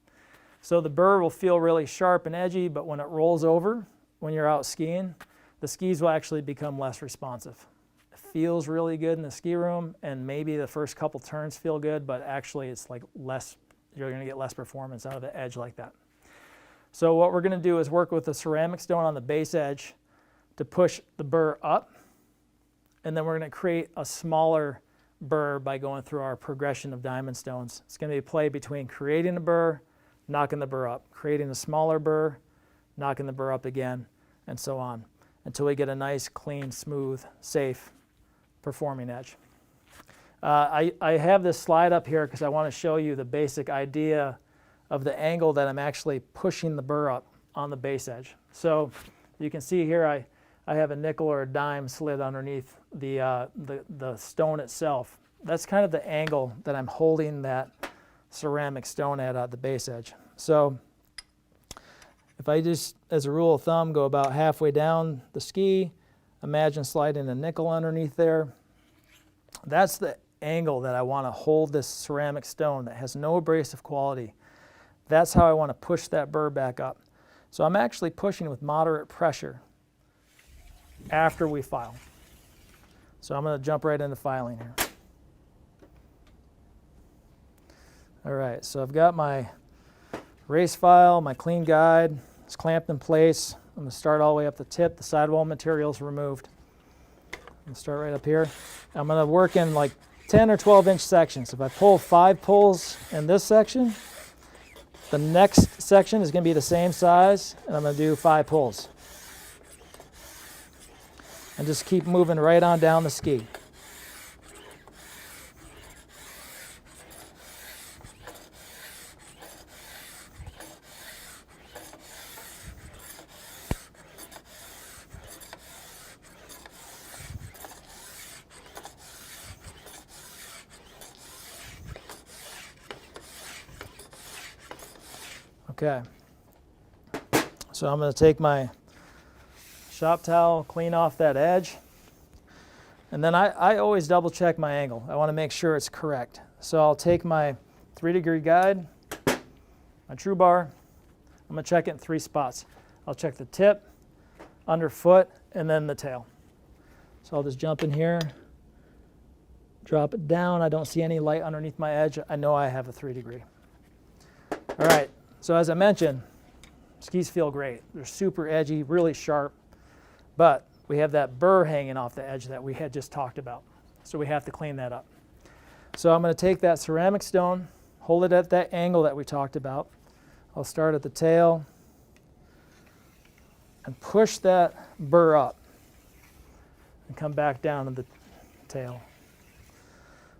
S1: So the burr will feel really sharp and edgy, but when it rolls over, when you're out skiing, the skis will actually become less responsive. It feels really good in the ski room, and maybe the first couple turns feel good, but actually it's like less, you're going to get less performance out of the edge like that. So what we're going to do is work with the ceramic stone on the base edge to push the burr up, and then we're going to create a smaller burr by going through our progression of diamond stones. It's going to be a play between creating a burr, knocking the burr up, creating a smaller burr, knocking the burr up again, and so on, until we get a nice, clean, smooth, safe performing edge. I have this slide up here because I want to show you the basic idea of the angle that I'm actually pushing the burr up on the base edge. So you can see here I have a nickel or a dime slid underneath the stone itself. That's kind of the angle that I'm holding that ceramic stone at the base edge. So if I just, as a rule of thumb, go about halfway down the ski, imagine sliding a nickel underneath there. That's the angle that I want to hold this ceramic stone that has no abrasive quality. That's how I want to push that burr back up. So I'm actually pushing with moderate pressure after we file. So I'm going to jump right into filing here. All right, so I've got my race file, my clean guide. It's clamped in place. I'm going to start all the way up the tip. The sidewall material is removed. I'm going to start right up here. I'm going to work in like 10 or 12-inch sections. If I pull 5 pulls in this section, the next section is going to be the same size, and I'm going to do 5 pulls. And just keep moving right on down the ski. Okay, so I'm going to take my shop towel, clean off that edge, and then I always double check my angle. I want to make sure it's correct. So I'll take my 3-degree guide, my true bar, I'm going to check it in 3 spots. I'll check the tip, underfoot, and then the tail. So I'll just jump in here, drop it down. I don't see any light underneath my edge. I know I have a 3-degree. All right. So as I mentioned, skis feel great. They're super edgy, really sharp, but we have that burr hanging off the edge that we had just talked about. So we have to clean that up. So I'm going to take that ceramic stone, hold it at that angle that we talked about. I'll start at the tail and push that burr up and come back down to the tail.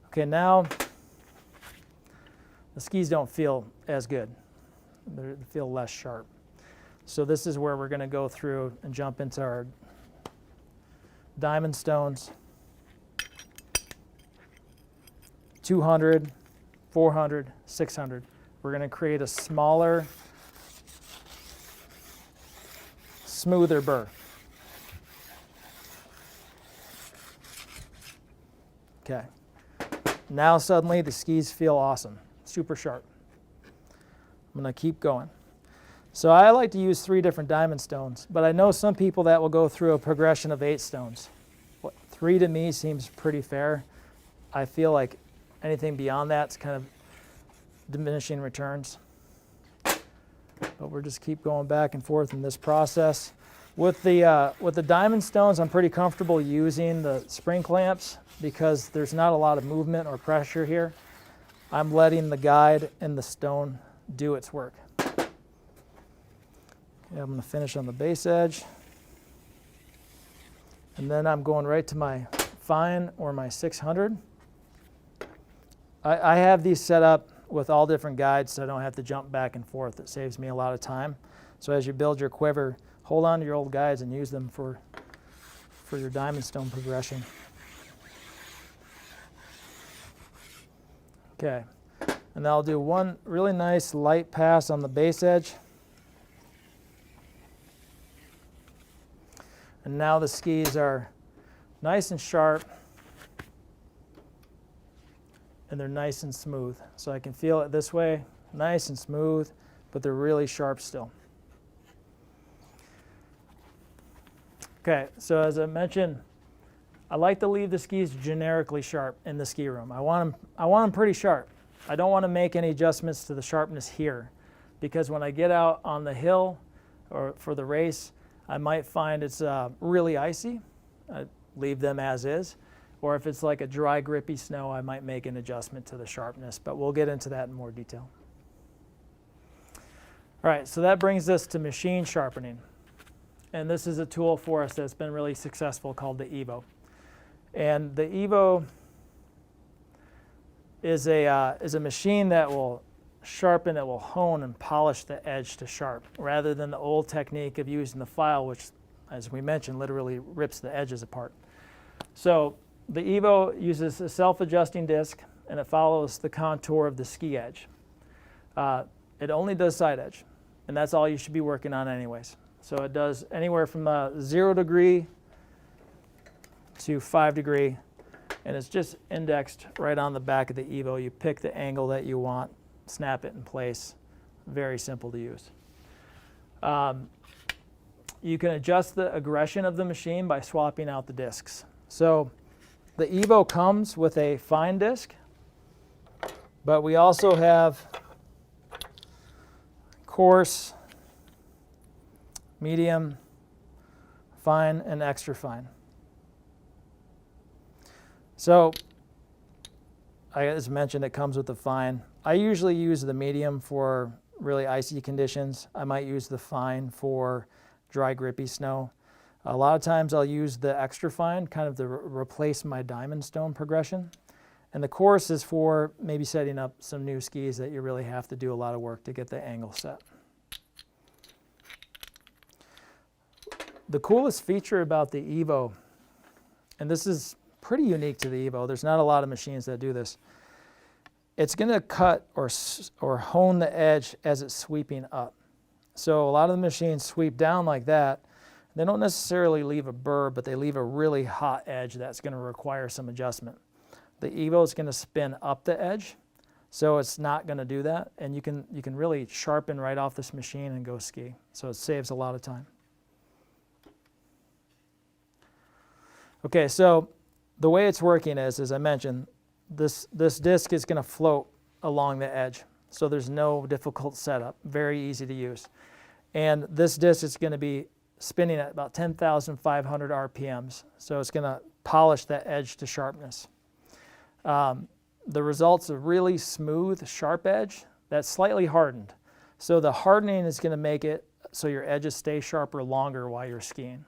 S1: Okay, now the skis don't feel as good. They feel less sharp. So this is where we're going to go through and jump into our diamond stones. 200, 400, 600. We're going to create a smaller, smoother burr. Okay. Now suddenly the skis feel awesome, super sharp. I'm going to keep going. So I like to use 3 different diamond stones, but I know some people that will go through a progression of 8 stones. 3 to me seems pretty fair. I feel like anything beyond that's kind of diminishing returns. But we'll just keep going back and forth in this process. With the diamond stones, I'm pretty comfortable using the spring clamps because there's not a lot of movement or pressure here. I'm letting the guide and the stone do its work. Okay, I'm going to finish on the base edge. And then I'm going right to my fine or my 600. I have these set up with all different guides so I don't have to jump back and forth. It saves me a lot of time. So as you build your quiver, hold on to your old guides and use them for your diamond stone progression. Okay. And I'll do one really nice light pass on the base edge. And now the skis are nice and sharp and they're nice and smooth. So I can feel it this way, nice and smooth, but they're really sharp still. Okay, so as I mentioned, I like to leave the skis generically sharp in the ski room. I want them pretty sharp. I don't want to make any adjustments to the sharpness here because when I get out on the hill or for the race, I might find it's really icy. I leave them as is. Or if it's like a dry, grippy snow, I might make an adjustment to the sharpness, but we'll get into that in more detail. All right, so that brings us to machine sharpening. And this is a tool for us that's been really successful called the Evo. And the Evo is a machine that will sharpen, it will hone and polish the edge to sharp, rather than the old technique of using the file, which, as we mentioned, literally rips the edges apart. So the Evo uses a self-adjusting disc, and it follows the contour of the ski edge. It only does side edge, and that's all you should be working on anyways. So it does anywhere from 0 degree to 5 degree, and it's just indexed right on the back of the Evo. You pick the angle that you want, snap it in place. Very simple to use. You can adjust the aggression of the machine by swapping out the discs. So the Evo comes with a fine disc, but we also have coarse, medium, fine, and extra fine. So, as mentioned, it comes with the fine. I usually use the medium for really icy conditions. I might use the fine for dry, grippy snow. A lot of times I'll use the extra fine, kind of to replace my diamond stone progression. And the coarse is for maybe setting up some new skis that you really have to do a lot of work to get the angle set. The coolest feature about the Evo, and this is pretty unique to the Evo, there's not a lot of machines that do this. It's going to cut or hone the edge as it's sweeping up. So a lot of the machines sweep down like that. They don't necessarily leave a burr, but they leave a really hot edge that's going to require some adjustment. The Evo is going to spin up the edge, so it's not going to do that. And you can really sharpen right off this machine and go ski. So it saves a lot of time. Okay, so the way it's working is, as I mentioned, this disc is going to float along the edge. So there's no difficult setup, very easy to use. And this disc is going to be spinning at about 10,500 RPMs. So it's going to polish that edge to sharpness. The result's a really smooth, sharp edge that's slightly hardened. So the hardening is going to make it so your edges stay sharper longer while you're skiing.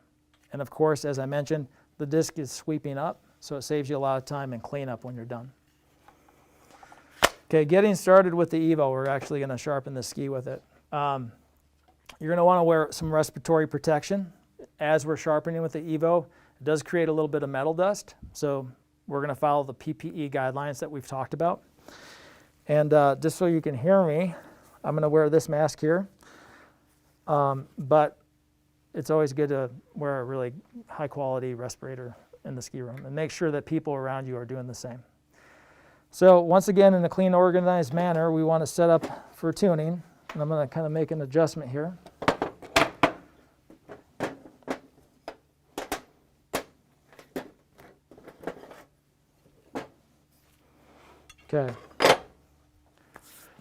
S1: And of course, as I mentioned, the disc is sweeping up, so it saves you a lot of time and cleanup when you're done. Okay, getting started with the Evo, we're actually going to sharpen the ski with it. You're going to want to wear some respiratory protection. As we're sharpening with the Evo, it does create a little bit of metal dust, so we're going to follow the PPE guidelines that we've talked about. And just so you can hear me, I'm going to wear this mask here. But it's always good to wear a really high quality respirator in the ski room and make sure that people around you are doing the same. So once again, in a clean, organized manner, we want to set up for tuning. And I'm going to kind of make an adjustment here. Okay.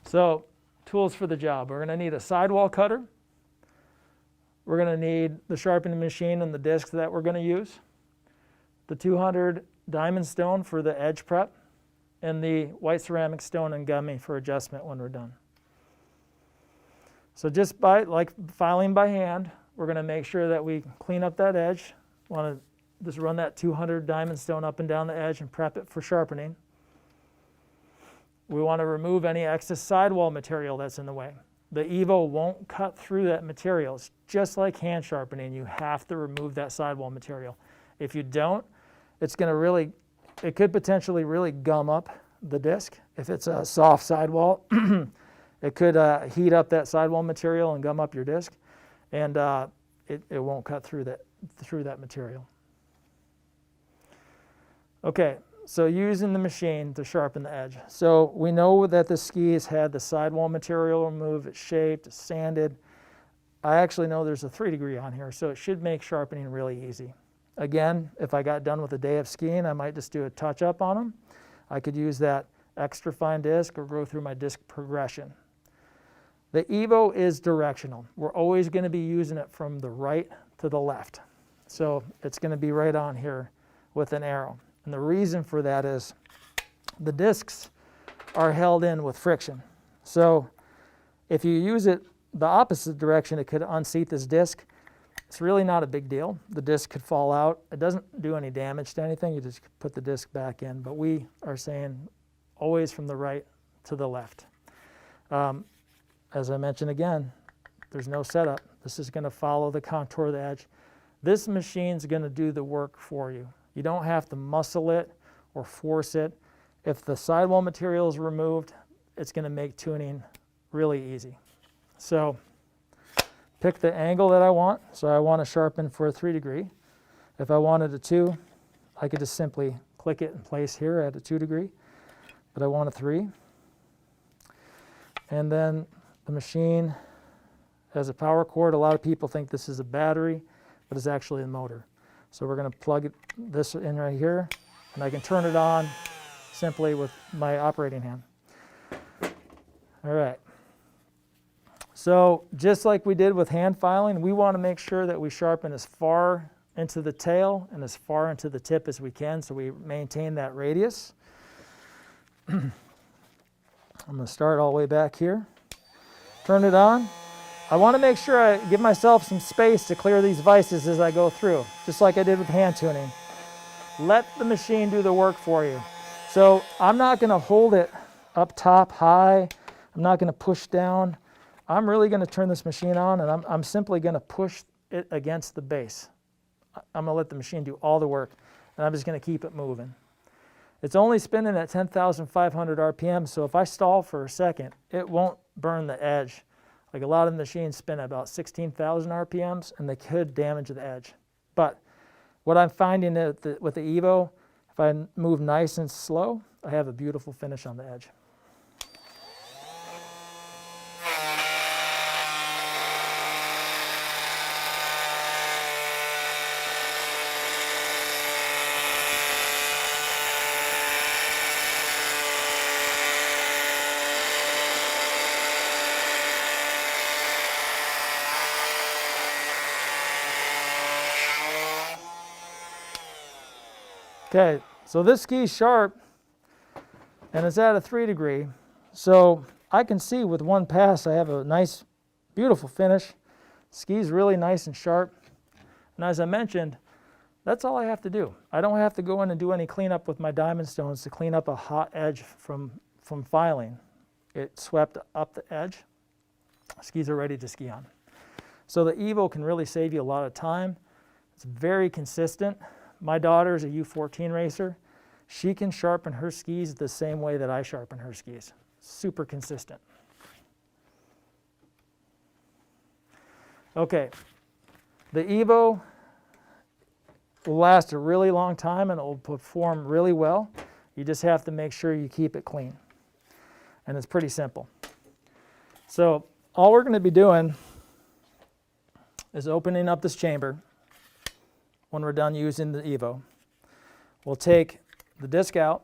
S1: So tools for the job. We're going to need a sidewall cutter. We're going to need the sharpening machine and the discs that we're going to use, the 200 diamond stone for the edge prep, and the white ceramic stone and gummy for adjustment when we're done. So just by filing by hand, we're going to make sure that we clean up that edge. Want to just run that 200 diamond stone up and down the edge and prep it for sharpening. We want to remove any excess sidewall material that's in the way. The Evo won't cut through that material. It's just like hand sharpening. You have to remove that sidewall material. If you don't, it's going to it could potentially really gum up the disc. If it's a soft sidewall, it could heat up that sidewall material and gum up your disc, and it won't cut through that material. Okay. So using the machine to sharpen the edge. So we know that the ski has had the sidewall material removed, it's shaped, it's sanded. I actually know there's a 3 degree on here, so it should make sharpening really easy. Again, if I got done with a day of skiing, I might just do a touch up on them. I could use that extra fine disc or go through my disc progression. The Evo is directional. We're always going to be using it from the right to the left. So it's going to be right on here with an arrow. And the reason for that is the discs are held in with friction. So if you use it the opposite direction, it could unseat this disc. It's really not a big deal. The disc could fall out. It doesn't do any damage to anything. You just put the disc back in. But we are saying always from the right to the left. As I mentioned again, there's no setup. This is going to follow the contour of the edge. This machine's going to do the work for you. You don't have to muscle it or force it. If the sidewall material is removed, it's going to make tuning really easy. So pick the angle that I want. So I want to sharpen for a 3 degree. If I wanted a 2, I could just simply click it in place here at a 2 degree, but I want a 3. And then the machine has a power cord. A lot of people think this is a battery, but it's actually a motor. So we're going to plug this in right here, and I can turn it on simply with my operating hand. All right. So just like we did with hand filing, we want to make sure that we sharpen as far into the tail and as far into the tip as we can, so we maintain that radius. I'm going to start all the way back here. Turn it on. I want to make sure I give myself some space to clear these vices as I go through, just like I did with hand tuning. Let the machine do the work for you. So I'm not going to hold it up top high. I'm not going to push down. I'm really going to turn this machine on, and I'm simply going to push it against the base. I'm going to let the machine do all the work, and I'm just going to keep it moving. It's only spinning at 10,500 RPM, so if I stall for a second, it won't burn the edge. Like a lot of machines spin at about 16,000 RPMs, and they could damage the edge. But what I'm finding with the Evo, if I move nice and slow, I have a beautiful finish on the edge. Okay, so this ski's sharp, and it's at a 3 degree. So I can see with one pass I have a nice, beautiful finish. Ski's really nice and sharp. And as I mentioned, that's all I have to do. I don't have to go in and do any cleanup with my diamond stones to clean up a hot edge from filing. It swept up the edge. Skis are ready to ski on. So the Evo can really save you a lot of time. It's very consistent. My daughter's a U14 racer. She can sharpen her skis the same way that I sharpen her skis. Super consistent. Okay, the Evo will last a really long time and it will perform really well. You just have to make sure you keep it clean. And it's pretty simple. So all we're going to be doing is opening up this chamber. When we're done using the Evo, we'll take the disc out,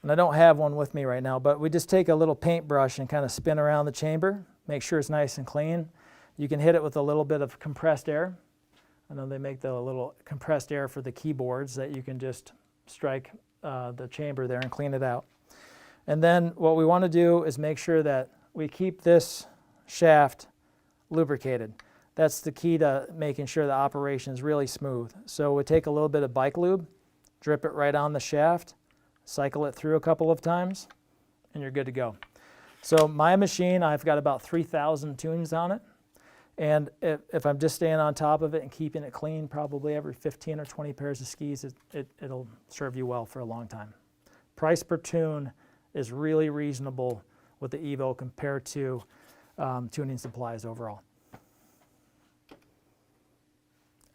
S1: and I don't have one with me right now, but we just take a little paintbrush and kind of spin around the chamber, make sure it's nice and clean. You can hit it with a little bit of compressed air. I know they make the little compressed air for the keyboards that you can just strike the chamber there and clean it out. And then what we want to do is make sure that we keep this shaft lubricated. That's the key to making sure the operation is really smooth. So we take a little bit of bike lube, drip it right on the shaft, cycle it through a couple of times, and you're good to go. So my machine, I've got about 3,000 tunes on it. And if I'm just staying on top of it and keeping it clean, probably every 15 or 20 pairs of skis, it'll serve you well for a long time. Price per tune is really reasonable with the Evo compared to tuning supplies overall.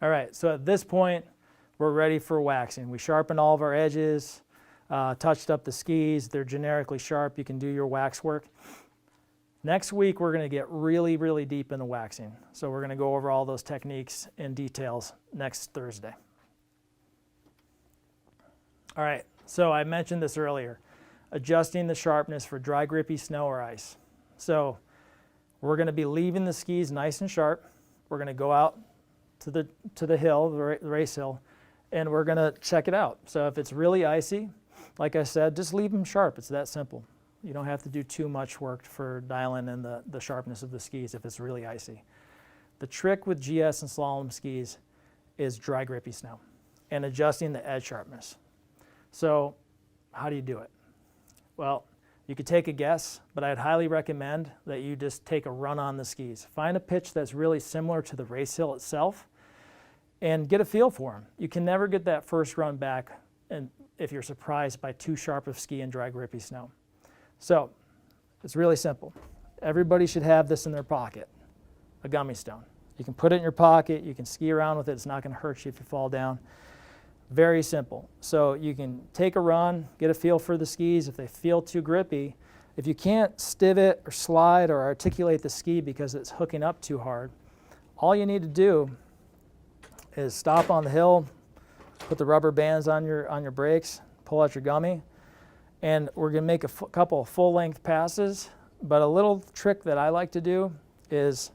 S1: All right, so at this point, we're ready for waxing. We sharpened all of our edges, touched up the skis. They're generically sharp. You can do your wax work. Next week, we're going to get really, really deep into waxing. So we're going to go over all those techniques in details next Thursday. All right, so I mentioned this earlier, adjusting the sharpness for dry, grippy snow or ice. So we're going to be leaving the skis nice and sharp. We're going to go out to the hill, the race hill, and we're going to check it out. So if it's really icy, like I said, just leave them sharp. It's that simple. You don't have to do too much work for dialing in the sharpness of the skis if it's really icy. The trick with GS and slalom skis is dry, grippy snow and adjusting the edge sharpness. So how do you do it? Well, You could take a guess, but I'd highly recommend that you just take a run on the skis. Find a pitch that's really similar to the race hill itself and get a feel for them. You can never get that first run back and if you're surprised by too sharp of ski in dry, grippy snow. So it's really simple. Everybody should have this in their pocket, a gummy stone. You can put it in your pocket, you can ski around with it, it's not going to hurt you if you fall down. Very simple. So you can take a run, get a feel for the skis. If they feel too grippy, if you can't stivet or slide or articulate the ski because it's hooking up too hard, all you need to do is stop on the hill, put the rubber bands on your brakes, pull out your gummy, and we're going to make a couple of full-length passes. But a little trick that I like to do is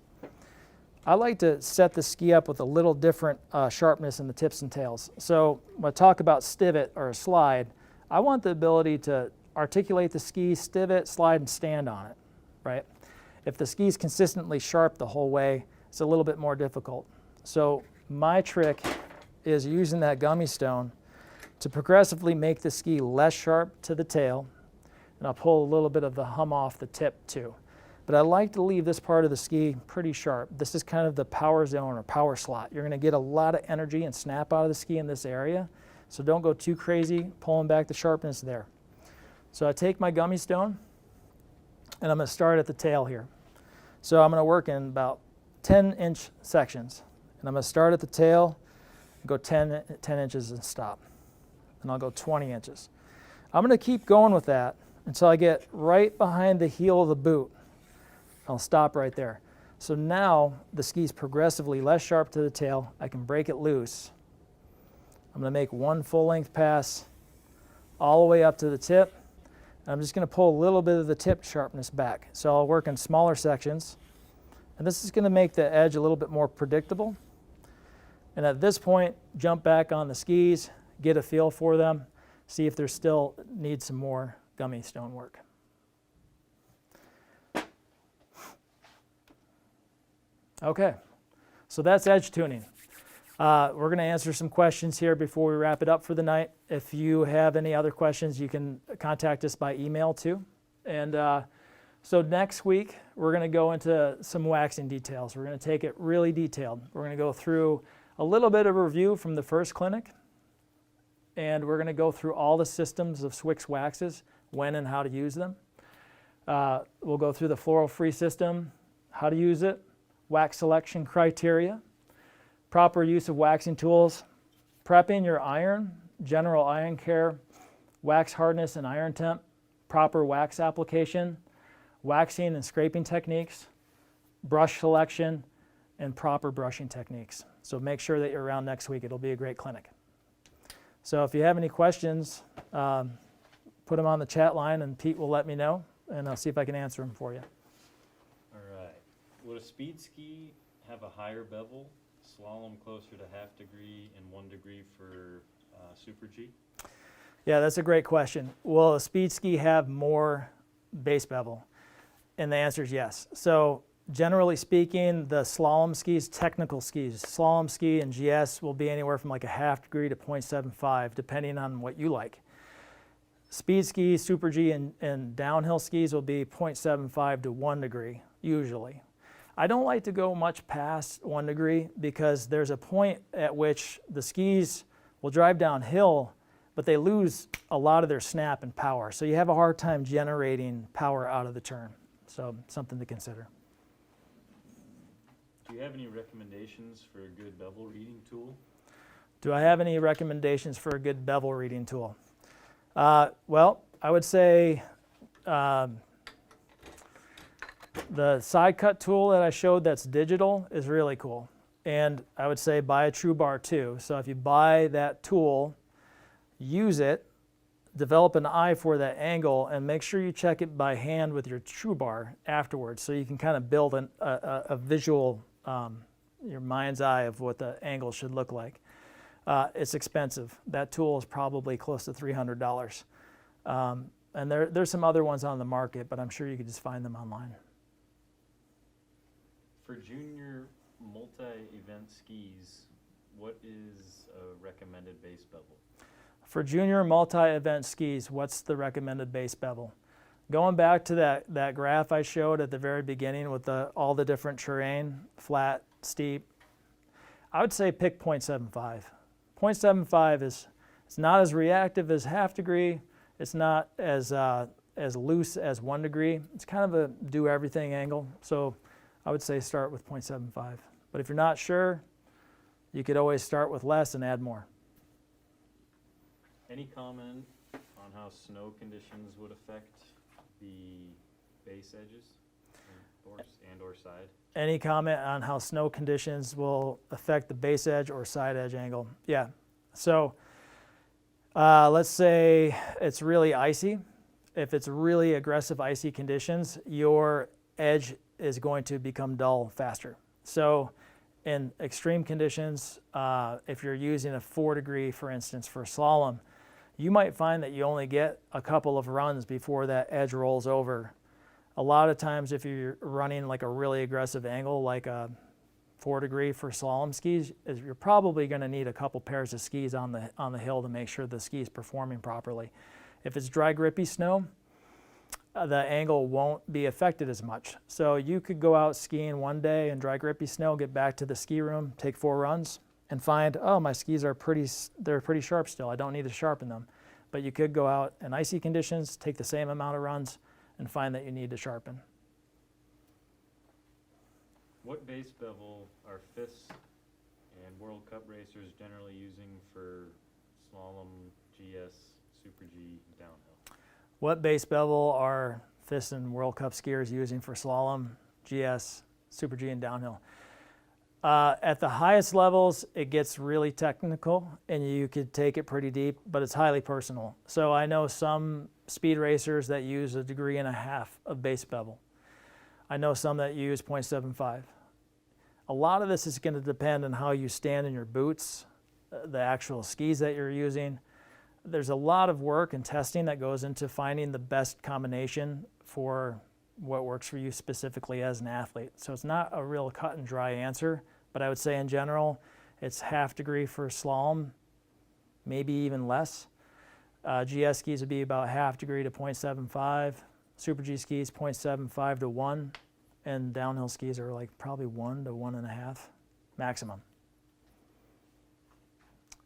S1: I like to set the ski up with a little different sharpness in the tips and tails. So when I talk about stivet or a slide, I want the ability to articulate the ski, stivet, slide, and stand on it, right? If the ski's consistently sharp the whole way, it's a little bit more difficult. So my trick is using that gummy stone to progressively make the ski less sharp to the tail, and I'll pull a little bit of the hum off the tip too. But I like to leave this part of the ski pretty sharp. This is kind of the power zone or power slot. You're going to get a lot of energy and snap out of the ski in this area, so don't go too crazy pulling back the sharpness there. So I take my gummy stone, and I'm going to start at the tail here. So I'm going to work in about 10-inch sections, and I'm going to start at the tail, go 10 inches and stop. And I'll go 20 inches. I'm going to keep going with that until I get right behind the heel of the boot. I'll stop right there. So now the ski's progressively less sharp to the tail. I can break it loose. I'm going to make one full-length pass all the way up to the tip. And I'm just going to pull a little bit of the tip sharpness back. So I'll work in smaller sections. And this is going to make the edge a little bit more predictable. And at this point, jump back on the skis, get a feel for them, see if there still needs some more gummy stone work. Okay, so that's edge tuning. We're going to answer some questions here before we wrap it up for the night. If you have any other questions, you can contact us by email too. And so next week, we're going to go into some waxing details. We're going to take it really detailed. We're going to go through a little bit of a review from the first clinic, and we're going to go through all the systems of Swix waxes, when and how to use them. We'll go through the floral-free system, how to use it, wax selection criteria, proper use of waxing tools, prepping your iron, general iron care, wax hardness and iron temp, proper wax application, waxing and scraping techniques, brush selection, and proper brushing techniques. So make sure that you're around next week. It'll be a great clinic. So if you have any questions, put them on the chat line and Pete will let me know, and I'll see if I can answer them for you.
S2: All right. Would a speed ski have a higher bevel, slalom closer to ½ degree, and 1 degree for Super G?
S1: Yeah, that's a great question. Will a speed ski have more base bevel? And the answer is yes. So generally speaking, the slalom skis, technical skis, slalom ski and GS will be anywhere from like a ½ degree to 0.75, depending on what you like. Speed skis, Super G, and downhill skis will be 0.75 to 1 degree, usually. I don't like to go much past 1 degree because there's a point at which the skis will drive downhill, but they lose a lot of their snap and power. So you have a hard time generating power out of the turn. So something to consider.
S2: Do you have any recommendations for a good bevel reading tool?
S1: Do I have any recommendations for a good bevel reading tool? Well, I would say the side cut tool that I showed that's digital is really cool. And I would say buy a True Bar too. So if you buy that tool, use it, develop an eye for that angle, and make sure you check it by hand with your True Bar afterwards so you can kind of build a visual, your mind's eye of what the angle should look like. It's expensive. That tool is probably close to $300. And there's some other ones on the market, but I'm sure you could just find them online.
S2: For junior multi-event skis, what is a recommended base bevel?
S1: For junior multi-event skis, what's the recommended base bevel? Going back to that graph I showed at the very beginning with all the different terrain, flat, steep, I would say pick 0.75. 0.75 is it's not as reactive as half degree. It's not as loose as 1 degree. It's kind of a do everything angle. So I would say start with 0.75. But if you're not sure, you could always start with less and add more.
S2: Any comment on how snow conditions would affect the base edges and or side?
S1: Any comment on how snow conditions will affect the base edge or side edge angle? Yeah. So let's say it's really icy. If it's really aggressive icy conditions, your edge is going to become dull faster. So in extreme conditions, if you're using a 4 degree, for instance, for slalom, you might find that you only get a couple of runs before that edge rolls over. A lot of times if you're running like a really aggressive angle, like a 4 degree for slalom skis, you're probably going to need a couple pairs of skis on the hill to make sure the ski is performing properly. If it's dry, grippy snow, the angle won't be affected as much. So you could go out skiing one day in dry, grippy snow, get back to the ski room, take 4 runs, and find, oh, my skis are pretty sharp still. I don't need to sharpen them. But you could go out in icy conditions, take the same amount of runs, and find that you need to sharpen.
S2: What base bevel are FIS and World Cup racers generally using for slalom, GS, Super G, downhill?
S1: What base bevel are FIS and World Cup skiers using for slalom, GS, Super G, and downhill? At the highest levels, it gets really technical, and you could take it pretty deep, but it's highly personal. So I know some speed racers that use 1.5 degrees of base bevel. I know some that use 0.75. A lot of this is going to depend on how you stand in your boots, the actual skis that you're using. There's a lot of work and testing that goes into finding the best combination for what works for you specifically as an athlete. So it's not a real cut and dry answer, but I would say in general, it's 0.5 degree for slalom, maybe even less. GS skis would be about 0.5 degree to 0.75. Super G skis, 0.75 to 1. And downhill skis are like probably 1 to 1.5 maximum.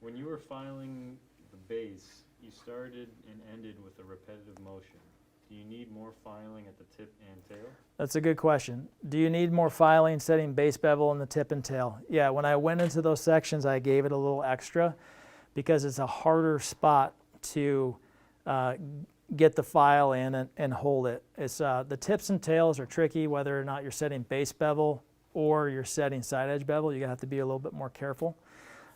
S2: When you were filing the base, you started and ended with a repetitive motion. Do you need more filing at the tip and tail?
S1: That's a good question. Do you need more filing setting base bevel in the tip and tail? Yeah, when I went into those sections, I gave it a little extra because it's a harder spot to get the file in and hold it. It's the tips and tails are tricky, whether or not you're setting base bevel or you're setting side edge bevel. You have to be a little bit more careful.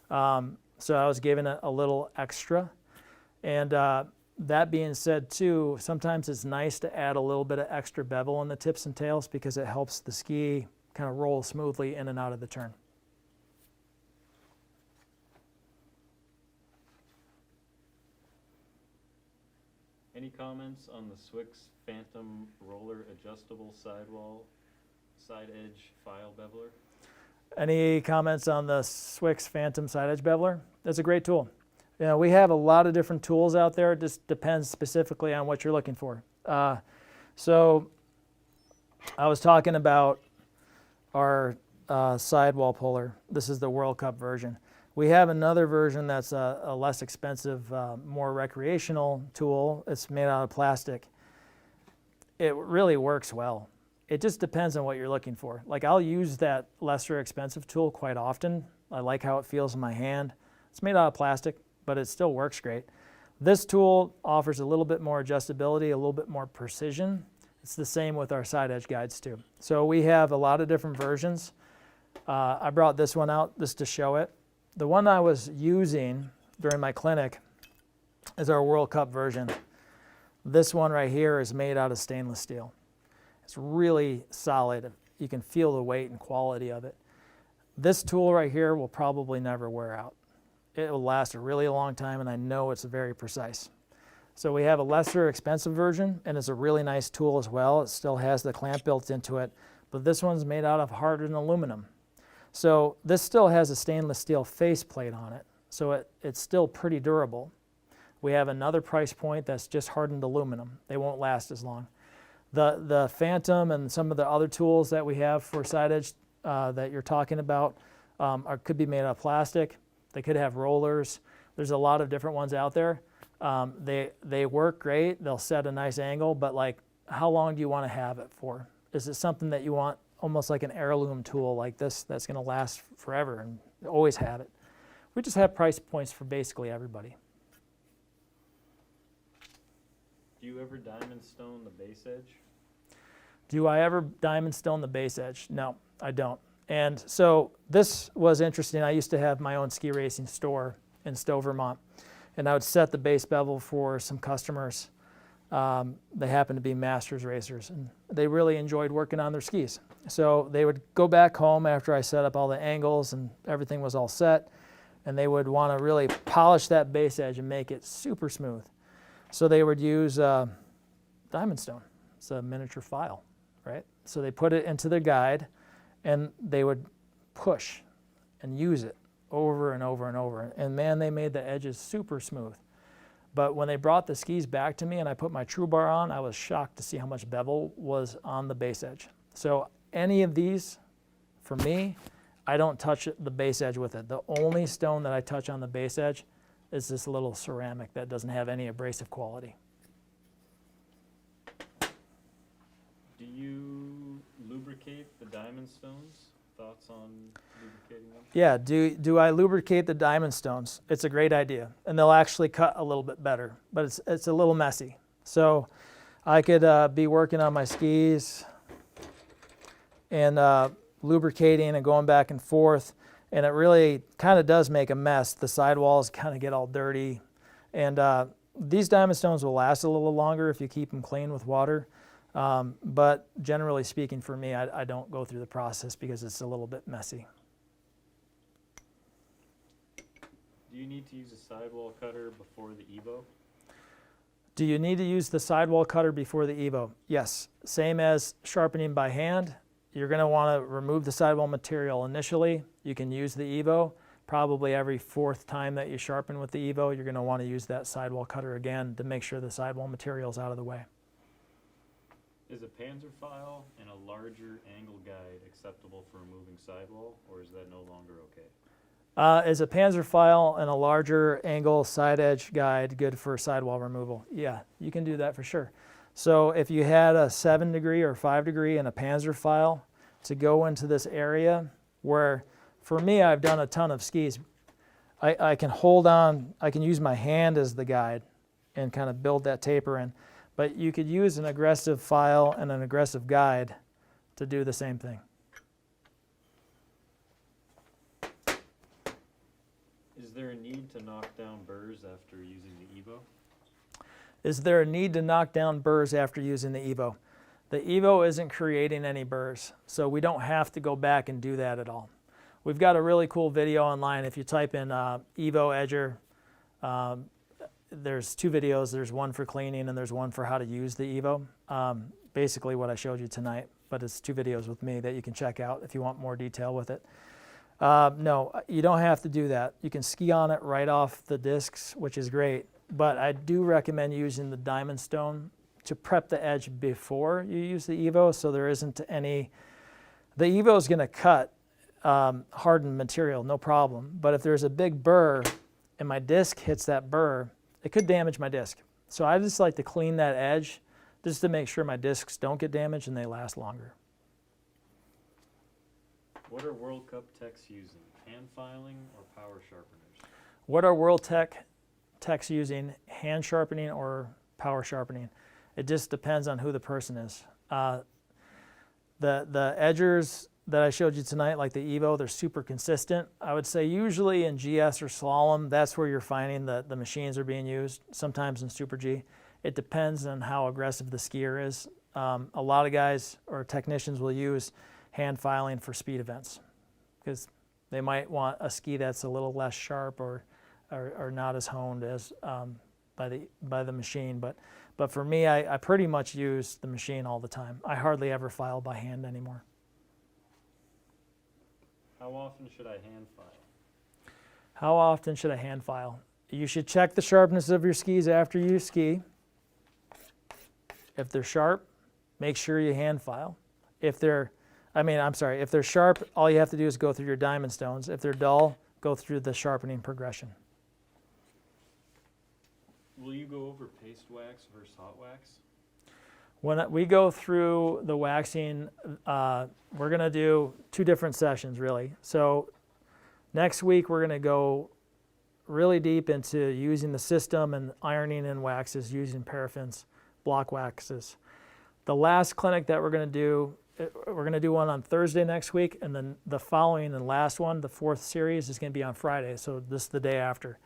S1: So I was giving it a little extra. And that being said too, sometimes it's nice to add a little bit of extra bevel in the tips and tails because it helps the ski kind of roll smoothly in and out of the turn.
S2: Any comments on the Swix Phantom Roller Adjustable Sidewall Side Edge File Beveler?
S1: Any comments on the Swix Phantom Side Edge Beveler? That's a great tool. You know, we have a lot of different tools out there. It just depends specifically on what you're looking for. So I was talking about our sidewall puller. This is the World Cup version. We have another version that's a less expensive, more recreational tool. It's made out of plastic. It really works well. It just depends on what you're looking for. Like I'll use that lesser expensive tool quite often. I like how it feels in my hand. It's made out of plastic, but it still works great. This tool offers a little bit more adjustability, a little bit more precision. It's the same with our side edge guides too. So we have a lot of different versions. I brought this one out just to show it. The one I was using during my clinic is our World Cup version. This one right here is made out of stainless steel. It's really solid. You can feel the weight and quality of it. This tool right here will probably never wear out. It will last a really long time, and I know it's very precise. So we have a lesser expensive version, and it's a really nice tool as well. It still has the clamp built into it, but this one's made out of hardened aluminum. So this still has a stainless steel faceplate on it, so it's still pretty durable. We have another price point that's just hardened aluminum. They won't last as long. The Phantom and some of the other tools that we have for side edge that you're talking about could be made out of plastic. They could have rollers. There's a lot of different ones out there. They work great. They'll set a nice angle, but like, how long do you want to have it for? Is it something that you want almost like an heirloom tool like this that's going to last forever and always have it? We just have price points for basically everybody.
S2: Do you ever diamond stone the base edge?
S1: Do I ever diamond stone the base edge? No, I don't. And so this was interesting. I used to have my own ski racing store in Stowe, Vermont, and I would set the base bevel for some customers. They happened to be masters racers, and they really enjoyed working on their skis. So they would go back home after I set up all the angles and everything was all set, and they would want to really polish that base edge and make it super smooth. So they would use diamond stone. It's a miniature file, right? So they put it into their guide, and they would push and use it over and over and over. And man, they made the edges super smooth. But when they brought the skis back to me and I put my True Bar on, I was shocked to see how much bevel was on the base edge. So any of these, for me, I don't touch the base edge with it. The only stone that I touch on the base edge is this little ceramic that doesn't have any abrasive quality.
S2: Do you lubricate the diamond stones? Thoughts on lubricating them?
S1: Yeah, do I lubricate the diamond stones? It's a great idea, and they'll actually cut a little bit better, but it's a little messy. So I could be working on my skis and lubricating and going back and forth, and it really kind of does make a mess. The sidewalls kind of get all dirty, and these diamond stones will last a little longer if you keep them clean with water. But generally speaking, for me, I don't go through the process because it's a little bit messy.
S2: Do you need to use a sidewall cutter before the Evo?
S1: Do you need to use the sidewall cutter before the Evo? Yes. Same as sharpening by hand. You're going to want to remove the sidewall material initially. You can use the Evo. Probably every fourth time that you sharpen with the Evo, you're going to want to use that sidewall cutter again to make sure the sidewall material is out of the way.
S2: Is a Panzer file and a larger angle guide acceptable for removing sidewall, or is that no longer okay?
S1: Is a Panzer file and a larger angle side edge guide good for sidewall removal? Yeah, you can do that for sure. So if you had a 7 degree or 5 degree and a Panzer file to go into this area where, for me, I've done a ton of skis, I can hold on, I can use my hand as the guide and kind of build that taper in. But you could use an aggressive file and an aggressive guide to do the same thing.
S2: Is there a need to knock down burrs after using the Evo?
S1: Is there a need to knock down burrs after using the Evo? The Evo isn't creating any burrs, so we don't have to go back and do that at all. We've got a really cool video online. If you type in Evo edger, there's 2 videos. There's one for cleaning and there's one for how to use the Evo. Basically what I showed you tonight, but it's 2 videos with me that you can check out if you want more detail with it. No, you don't have to do that. You can ski on it right off the discs, which is great, but I do recommend using the diamond stone to prep the edge before you use the Evo, so there isn't any. The Evo is going to cut hardened material, no problem, but if there's a big burr and my disc hits that burr, it could damage my disc. So I just like to clean that edge just to make sure my discs don't get damaged and they last longer.
S2: What are World Cup techs using? Hand filing or power sharpeners?
S1: What are World techs using? Hand sharpening or power sharpening? It just depends on who the person is. The edgers that I showed you tonight, like the Evo, they're super consistent. I would say usually in GS or slalom, that's where you're finding the machines are being used, sometimes in Super G. It depends on how aggressive the skier is. A lot of guys or technicians will use hand filing for speed events because they might want a ski that's a little less sharp or not as honed as by the machine. But for me, I pretty much use the machine all the time. I hardly ever file by hand anymore.
S2: How often should I hand file?
S1: How often should I hand file? You should check the sharpness of your skis after you ski. If they're sharp, make sure you hand file. If they're sharp, all you have to do is go through your diamond stones. If they're dull, go through the sharpening progression.
S2: Will you go over paste wax versus hot wax?
S1: When we go through the waxing, we're going to do 2 different sessions, really. So next week, we're going to go really deep into using the system and ironing in waxes, using paraffins, block waxes. The last clinic that we're going to do one on Thursday next week, and then the following and last one, the 4th series, is going to be on Friday, so this is the day after.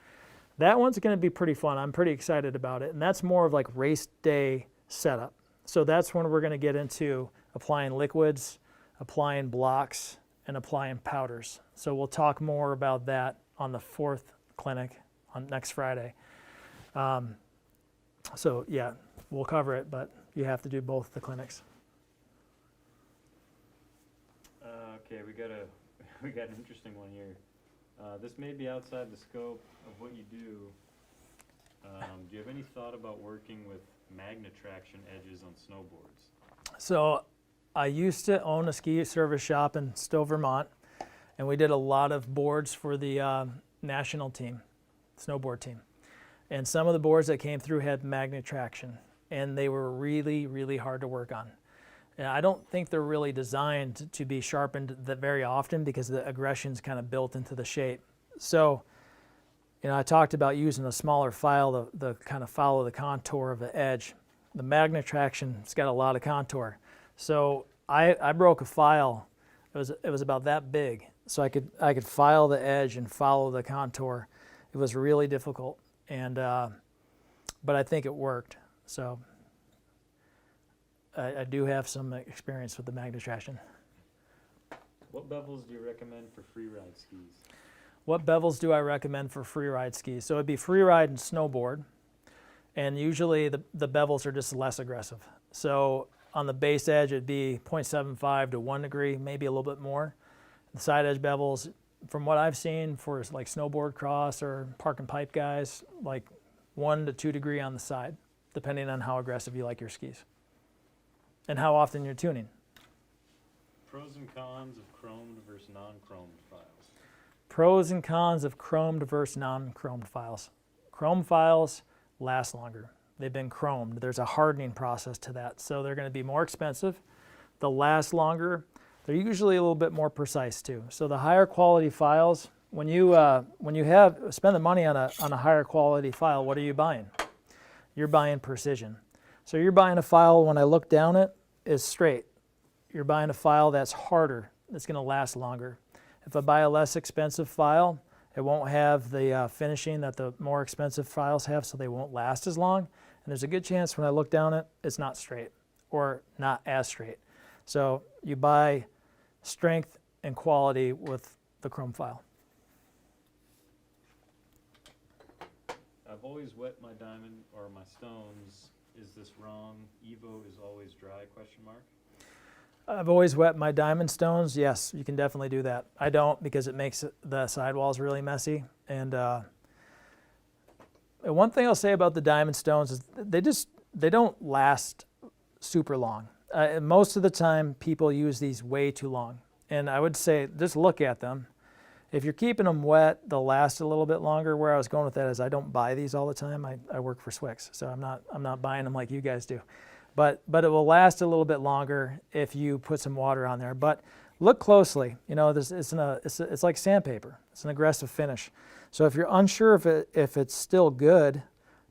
S1: That one's going to be pretty fun. I'm pretty excited about it, and that's more of like race day setup. So that's when we're going to get into applying liquids, applying blocks, and applying powders. So we'll talk more about that on the 4th clinic on next Friday. So yeah, we'll cover it, but you have to do both the clinics.
S2: Okay, we got an interesting one here. This may be outside the scope of what you do. Do you have any thought about working with magnet traction edges on snowboards?
S1: So I used to own a ski service shop in Stowe, Vermont, and we did a lot of boards for the national team, snowboard team. And some of the boards that came through had magnet traction, and they were really, really hard to work on. And I don't think they're really designed to be sharpened that very often because the aggression's kind of built into the shape. So, I talked about using a smaller file to kind of follow the contour of the edge. The magnet traction's got a lot of contour. So I broke a file. It was about that big. So I could file the edge and follow the contour. It was really difficult, and but I think it worked. So I do have some experience with the magnet traction.
S2: What bevels do you recommend for freeride skis?
S1: What bevels do I recommend for freeride skis? So it'd be freeride and snowboard, and usually the bevels are just less aggressive. So on the base edge, it'd be 0.75 to 1 degree, maybe a little bit more. The side edge bevels, from what I've seen for like snowboard cross or park and pipe guys, like 1 to 2 degree on the side, depending on how aggressive you like your skis and how often you're tuning.
S2: Pros and cons of chromed versus non-chromed files.
S1: Pros and cons of chromed versus non-chromed files. Chrome files last longer. They've been chromed. There's a hardening process to that, so they're going to be more expensive. They'll last longer. They're usually a little bit more precise too. So the higher quality files, when you spend the money on a higher quality file, what are you buying? You're buying precision. So you're buying a file, when I look down it, is straight. You're buying a file that's harder, that's going to last longer. If I buy a less expensive file, it won't have the finishing that the more expensive files have, so they won't last as long. And there's a good chance when I look down it, it's not straight or not as straight. So you buy strength and quality with the chrome file.
S2: I've always wet my diamond or my stones. Is this wrong? Evo is always dry, question mark?
S1: I've always wet my diamond stones. Yes, you can definitely do that. I don't, because it makes the sidewalls really messy. And one thing I'll say about the diamond stones is they don't last super long. Most of the time, people use these way too long. And I would say, just look at them. If you're keeping them wet, they'll last a little bit longer. Where I was going with that is I don't buy these all the time. I work for Swix, so I'm not buying them like you guys do. But it will last a little bit longer if you put some water on there. But look closely. It's like sandpaper. It's an aggressive finish. So if you're unsure if it's still good,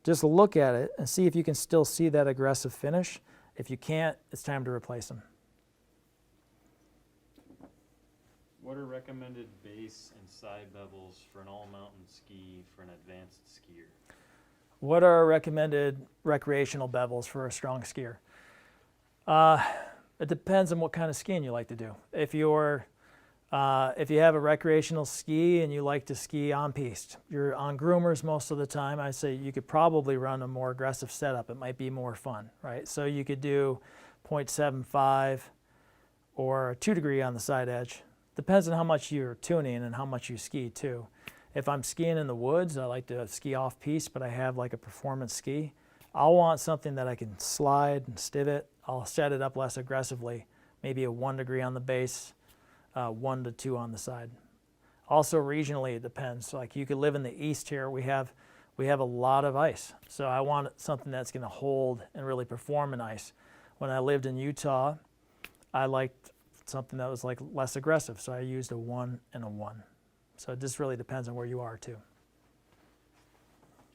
S1: just look at it and see if you can still see that aggressive finish. If you can't, it's time to replace them.
S2: What are recommended base and side bevels for an all-mountain ski for an advanced skier?
S1: What are recommended recreational bevels for a strong skier? It depends on what kind of skiing you like to do. If you have a recreational ski and you like to ski on piste, you're on groomers most of the time, I say you could probably run a more aggressive setup. It might be more fun, right? So you could do 0.75 or 2 degree on the side edge. Depends on how much you're tuning and how much you ski too. If I'm skiing in the woods, I like to ski off piste, but I have like a performance ski. I'll want something that I can slide and stivot. I'll set it up less aggressively, maybe a 1 degree on the base, 1 to 2 on the side. Also regionally it depends. So like you could live in the east here, we have a lot of ice. So I want something that's going to hold and really perform in ice. When I lived in Utah, I liked something that was like less aggressive, so I used a 1 and a 1. So it just really depends on where you are too.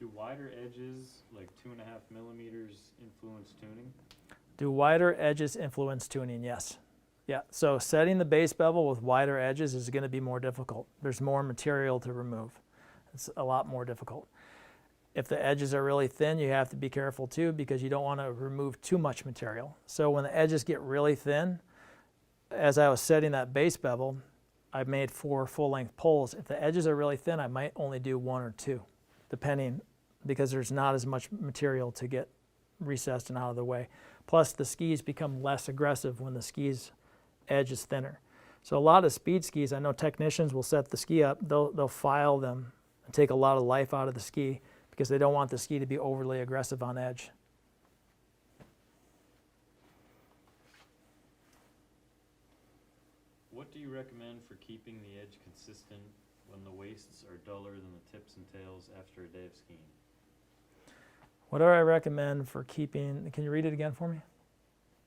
S2: Do wider edges, like 2.5 millimeters, influence tuning?
S1: Do wider edges influence tuning? Yes. Yeah, so setting the base bevel with wider edges is going to be more difficult. There's more material to remove. It's a lot more difficult. If the edges are really thin, you have to be careful too, because you don't want to remove too much material. So when the edges get really thin, as I was setting that base bevel, I made 4 full-length poles. If the edges are really thin, I might only do 1 or 2, depending, because there's not as much material to get recessed and out of the way. Plus, the skis become less aggressive when the ski's edge is thinner. So a lot of speed skis, I know technicians will set the ski up, they'll file them and take a lot of life out of the ski because they don't want the ski to be overly aggressive on edge.
S2: What do you recommend for keeping the edge consistent when the wastes are duller than the tips and tails after a day of skiing?
S1: What do I recommend for keeping, can you read it again for me?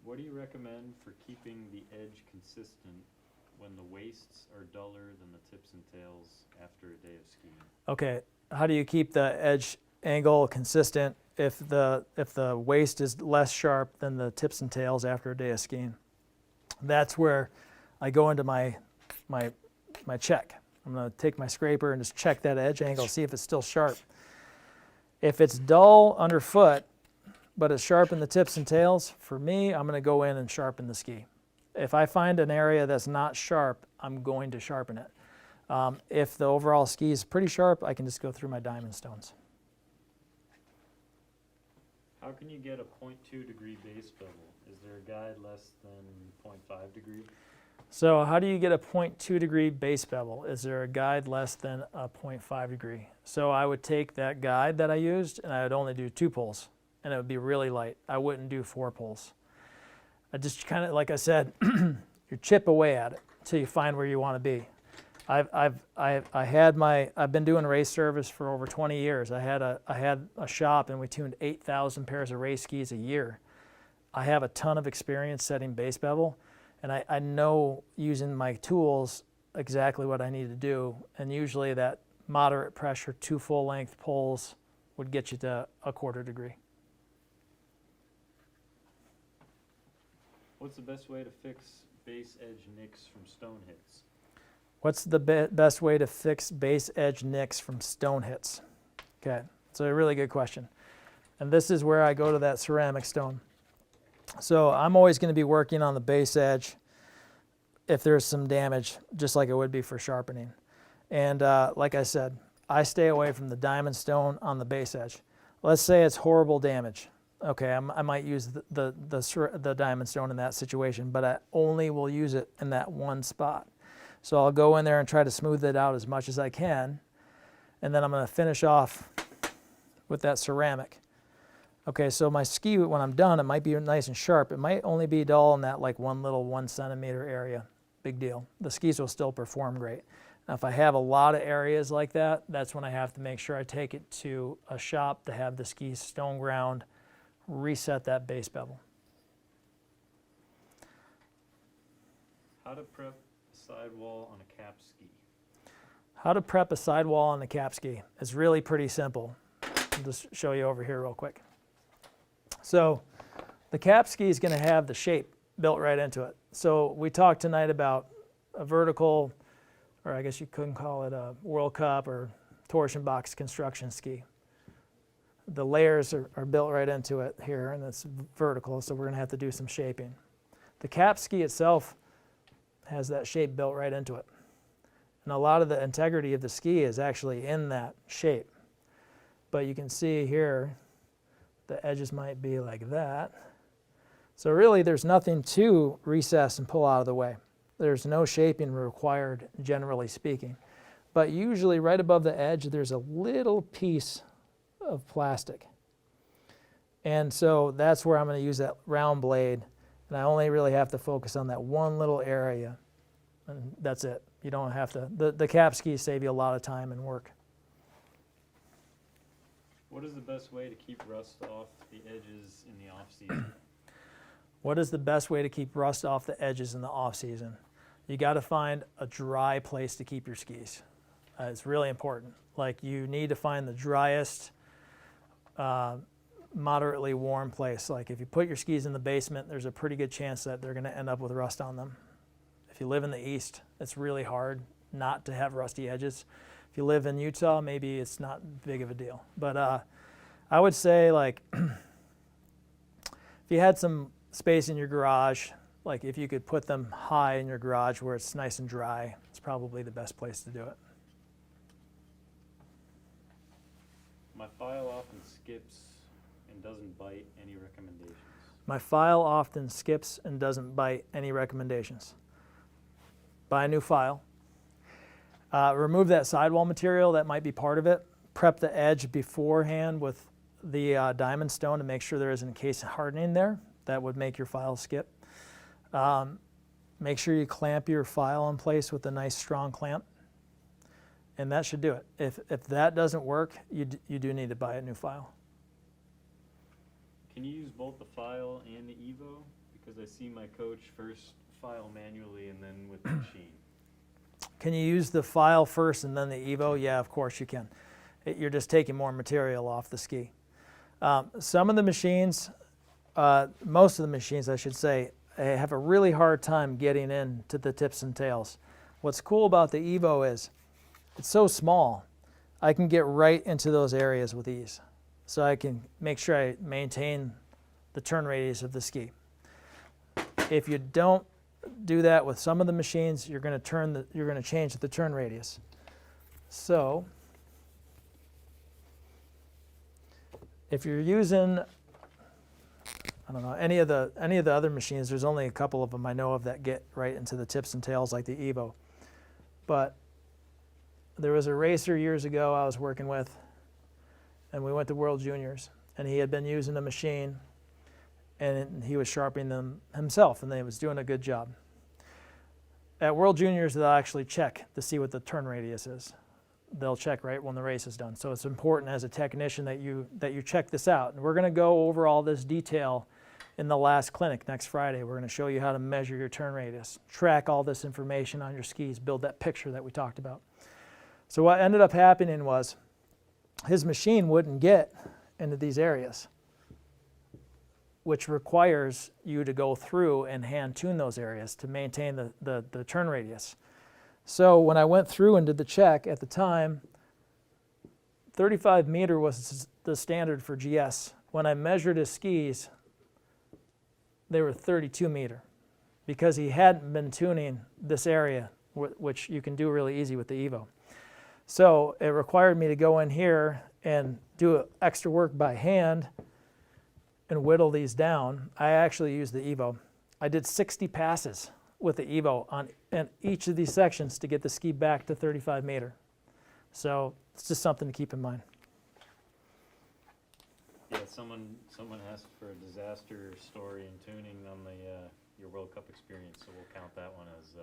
S2: What do you recommend for keeping the edge consistent when the wastes are duller than the tips and tails after a day of skiing?
S1: Okay, how do you keep the edge angle consistent if the waist is less sharp than the tips and tails after a day of skiing? That's where I go into my check. I'm going to take my scraper and just check that edge angle, see if it's still sharp. If it's dull underfoot, but it's sharp in the tips and tails, for me, I'm going to go in and sharpen the ski. If I find an area that's not sharp, I'm going to sharpen it. If the overall ski is pretty sharp, I can just go through my diamond stones.
S2: How can you get a 0.2 degree base bevel? Is there a guide less than 0.5 degree?
S1: So how do you get a 0.2 degree base bevel? Is there a guide less than a 0.5 degree? So I would take that guide that I used and I would only do 2 pulls, and it would be really light. I wouldn't do 4 pulls. I just kind of, like I said, you chip away at it until you find where you want to be. I've been doing race service for over 20 years. I had a shop and we tuned 8,000 pairs of race skis a year. I have a ton of experience setting base bevel, and I know using my tools exactly what I need to do. And usually that moderate pressure 2 full-length pulls would get you to a 1/4 degree.
S2: What's the best way to fix base edge nicks from stone hits?
S1: What's the best way to fix base edge nicks from stone hits? Okay, it's a really good question. And this is where I go to that ceramic stone. So I'm always going to be working on the base edge if there's some damage, just like it would be for sharpening. And like I said, I stay away from the diamond stone on the base edge. Let's say it's horrible damage. Okay, I might use the diamond stone in that situation, but I only will use it in that one spot. So I'll go in there and try to smooth it out as much as I can, and then I'm going to finish off with that ceramic. Okay, so my ski, when I'm done, it might be nice and sharp. It might only be dull in that like 1 centimeter area. Big deal. The skis will still perform great. Now, if I have a lot of areas like that, that's when I have to make sure I take it to a shop to have the skis stone ground, reset that base bevel.
S2: How to prep a sidewall on a cap ski?
S1: How to prep a sidewall on the cap ski is really pretty simple. I'll just show you over here real quick. So the cap ski is going to have the shape built right into it. So we talked tonight about a vertical, or I guess you couldn't call it a World Cup or torsion box construction ski. The layers are built right into it here, and it's vertical, so we're going to have to do some shaping. The cap ski itself has that shape built right into it. And a lot of the integrity of the ski is actually in that shape. But you can see here, the edges might be like that. So really there's nothing to recess and pull out of the way. There's no shaping required, generally speaking. But usually right above the edge, there's a little piece of plastic. And so that's where I'm going to use that round blade, and I only really have to focus on that one little area, and that's it. You don't have to, the cap skis save you a lot of time and work.
S2: What is the best way to keep rust off the edges in the off season?
S1: What is the best way to keep rust off the edges in the off season? You got to find a dry place to keep your skis. It's really important. Like, you need to find the driest, moderately warm place. Like, if you put your skis in the basement, there's a pretty good chance that they're going to end up with rust on them. If you live in the east, it's really hard not to have rusty edges. If you live in Utah, maybe it's not big of a deal. But I would say, like, if you had some space in your garage, like if you could put them high in your garage where it's nice and dry, it's probably the best place to do it.
S2: My file often skips and doesn't bite. Any recommendations?
S1: My file often skips and doesn't bite. Any recommendations? Buy a new file. Remove that sidewall material. That might be part of it. Prep the edge beforehand with the diamond stone to make sure there isn't case hardening there. That would make your file skip. Make sure you clamp your file in place with a nice strong clamp, and that should do it. If that doesn't work, you do need to buy a new file.
S2: Can you use both the file and the Evo? Because I see my coach first file manually and then with the machine.
S1: Can you use the file first and then the Evo? Yeah, of course you can. You're just taking more material off the ski. Some of the machines, most of the machines I should say, have a really hard time getting into the tips and tails. What's cool about the Evo is it's so small, I can get right into those areas with ease. So I can make sure I maintain the turn radius of the ski. If you don't do that with some of the machines, you're going to change the turn radius. So if you're using, I don't know, any of the other machines, there's only a couple of them I know of that get right into the tips and tails like the Evo. But there was a racer years ago I was working with, and we went to World Juniors, and he had been using a machine, and he was sharpening them himself, and he was doing a good job. At World Juniors, they'll actually check to see what the turn radius is. They'll check right when the race is done. So it's important as a technician that you check this out. And we're going to go over all this detail in the last clinic next Friday. We're going to show you how to measure your turn radius, track all this information on your skis, build that picture that we talked about. So what ended up happening was his machine wouldn't get into these areas, which requires you to go through and hand tune those areas to maintain the turn radius. So when I went through and did the check at the time, 35 meter was the standard for GS. When I measured his skis, they were 32 meter because he hadn't been tuning this area, which you can do really easy with the Evo. So it required me to go in here and do extra work by hand and whittle these down. I actually used the Evo. I did 60 passes with the Evo on each of these sections to get the ski back to 35 meter. So it's just something to keep in mind.
S2: Yeah, someone asked for a disaster story and tuning on the your World Cup experience, so we'll count that one as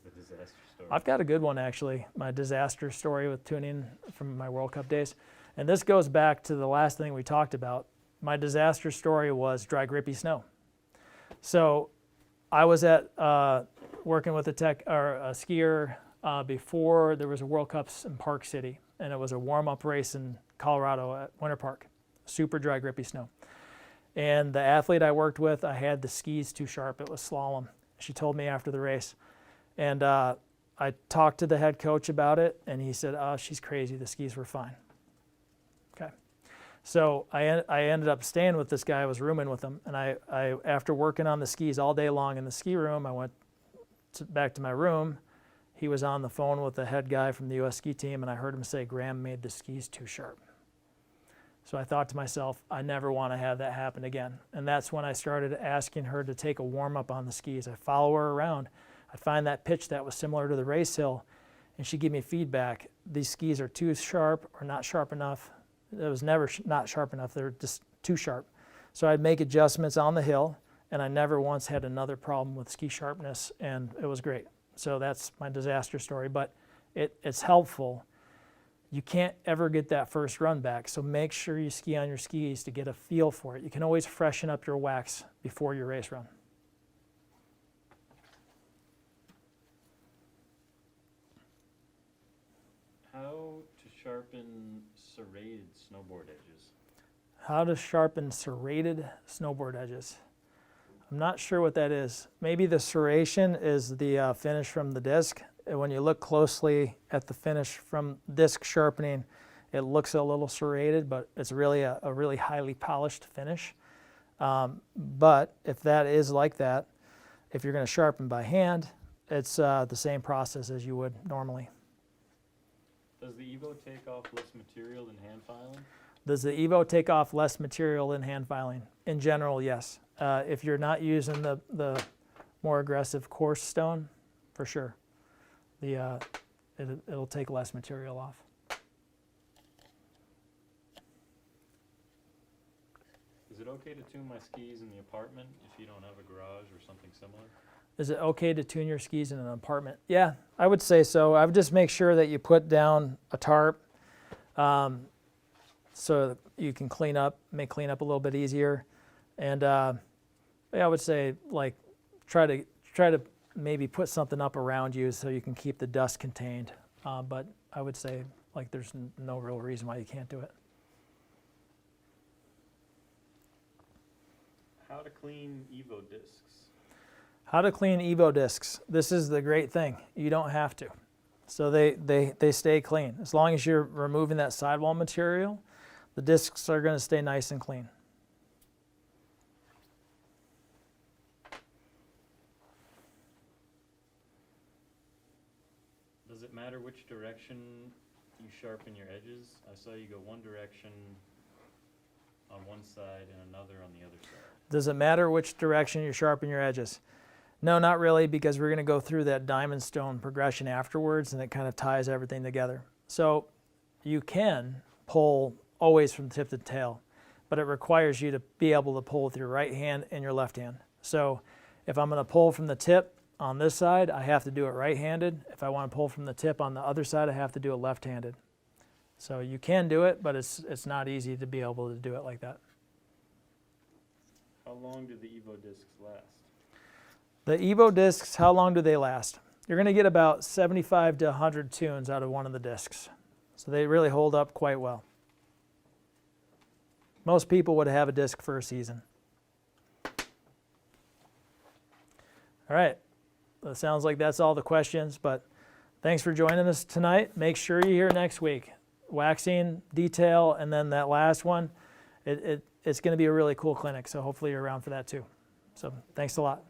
S2: the disaster story.
S1: I've got a good one actually, my disaster story with tuning from my World Cup days. And this goes back to the last thing we talked about. My disaster story was dry, grippy snow. So I was at working with a skier before there was a World Cups in Park City, and it was a warm-up race in Colorado at Winter Park. Super dry, grippy snow. And the athlete I worked with, I had the skis too sharp. It was slalom. She told me after the race. And I talked to the head coach about it, and he said, "Oh, she's crazy. The skis were fine." Okay. So I ended up staying with this guy. I was rooming with him, and I after working on the skis all day long in the ski room, I went back to my room. He was on the phone with the head guy from the U.S. ski team, and I heard him say, "Graham made the skis too sharp." So I thought to myself, I never want to have that happen again. And that's when I started asking her to take a warm-up on the skis. I follow her around. I'd find that pitch that was similar to the race hill, and she'd give me feedback. These skis are too sharp or not sharp enough. It was never not sharp enough. They're just too sharp. So I'd make adjustments on the hill, and I never once had another problem with ski sharpness, and it was great. So that's my disaster story, but it's helpful. You can't ever get that first run back, so make sure you ski on your skis to get a feel for it. You can always freshen up your wax before your race run.
S2: How to sharpen serrated snowboard edges?
S1: How to sharpen serrated snowboard edges. I'm not sure what that is. Maybe the serration is the finish from the disc. And when you look closely at the finish from disc sharpening, it looks a little serrated, but it's really a really highly polished finish. But if that is like that, if you're going to sharpen by hand, it's the same process as you would normally.
S2: Does the Evo take off less material than hand filing?
S1: Does the Evo take off less material than hand filing? In general, yes. If you're not using the more aggressive coarse stone, for sure, it'll take less material off.
S2: Is it okay to tune my skis in the apartment if you don't have a garage or something similar?
S1: Is it okay to tune your skis in an apartment? Yeah, I would say so. I would just make sure that you put down a tarp so that you can clean up a little bit easier. And yeah, I would say like try to maybe put something up around you so you can keep the dust contained. But I would say like there's no real reason why you can't do it.
S2: How to clean Evo discs?
S1: How to clean Evo discs. This is the great thing. You don't have to. So they stay clean. As long as you're removing that sidewall material, the discs are going to stay nice and clean.
S2: Does it matter which direction you sharpen your edges? I saw you go one direction on one side and another on the other side.
S1: Does it matter which direction you sharpen your edges? No, not really, because we're going to go through that diamond stone progression afterwards, and it kind of ties everything together. So you can pull always from tip to tail, but it requires you to be able to pull with your right hand and your left hand. So if I'm going to pull from the tip on this side, I have to do it right-handed. If I want to pull from the tip on the other side, I have to do it left-handed. So you can do it, but it's not easy to be able to do it like that.
S2: How long do the Evo discs last?
S1: The Evo discs, how long do they last? You're going to get about 75 to 100 tunes out of one of the discs. So they really hold up quite well. Most people would have a disc for a season. All right. It sounds like that's all the questions, but thanks for joining us tonight. Make sure you're here next week. Waxing, detail, and then that last one. It's going to be a really cool clinic, so hopefully you're around for that too. So thanks a lot.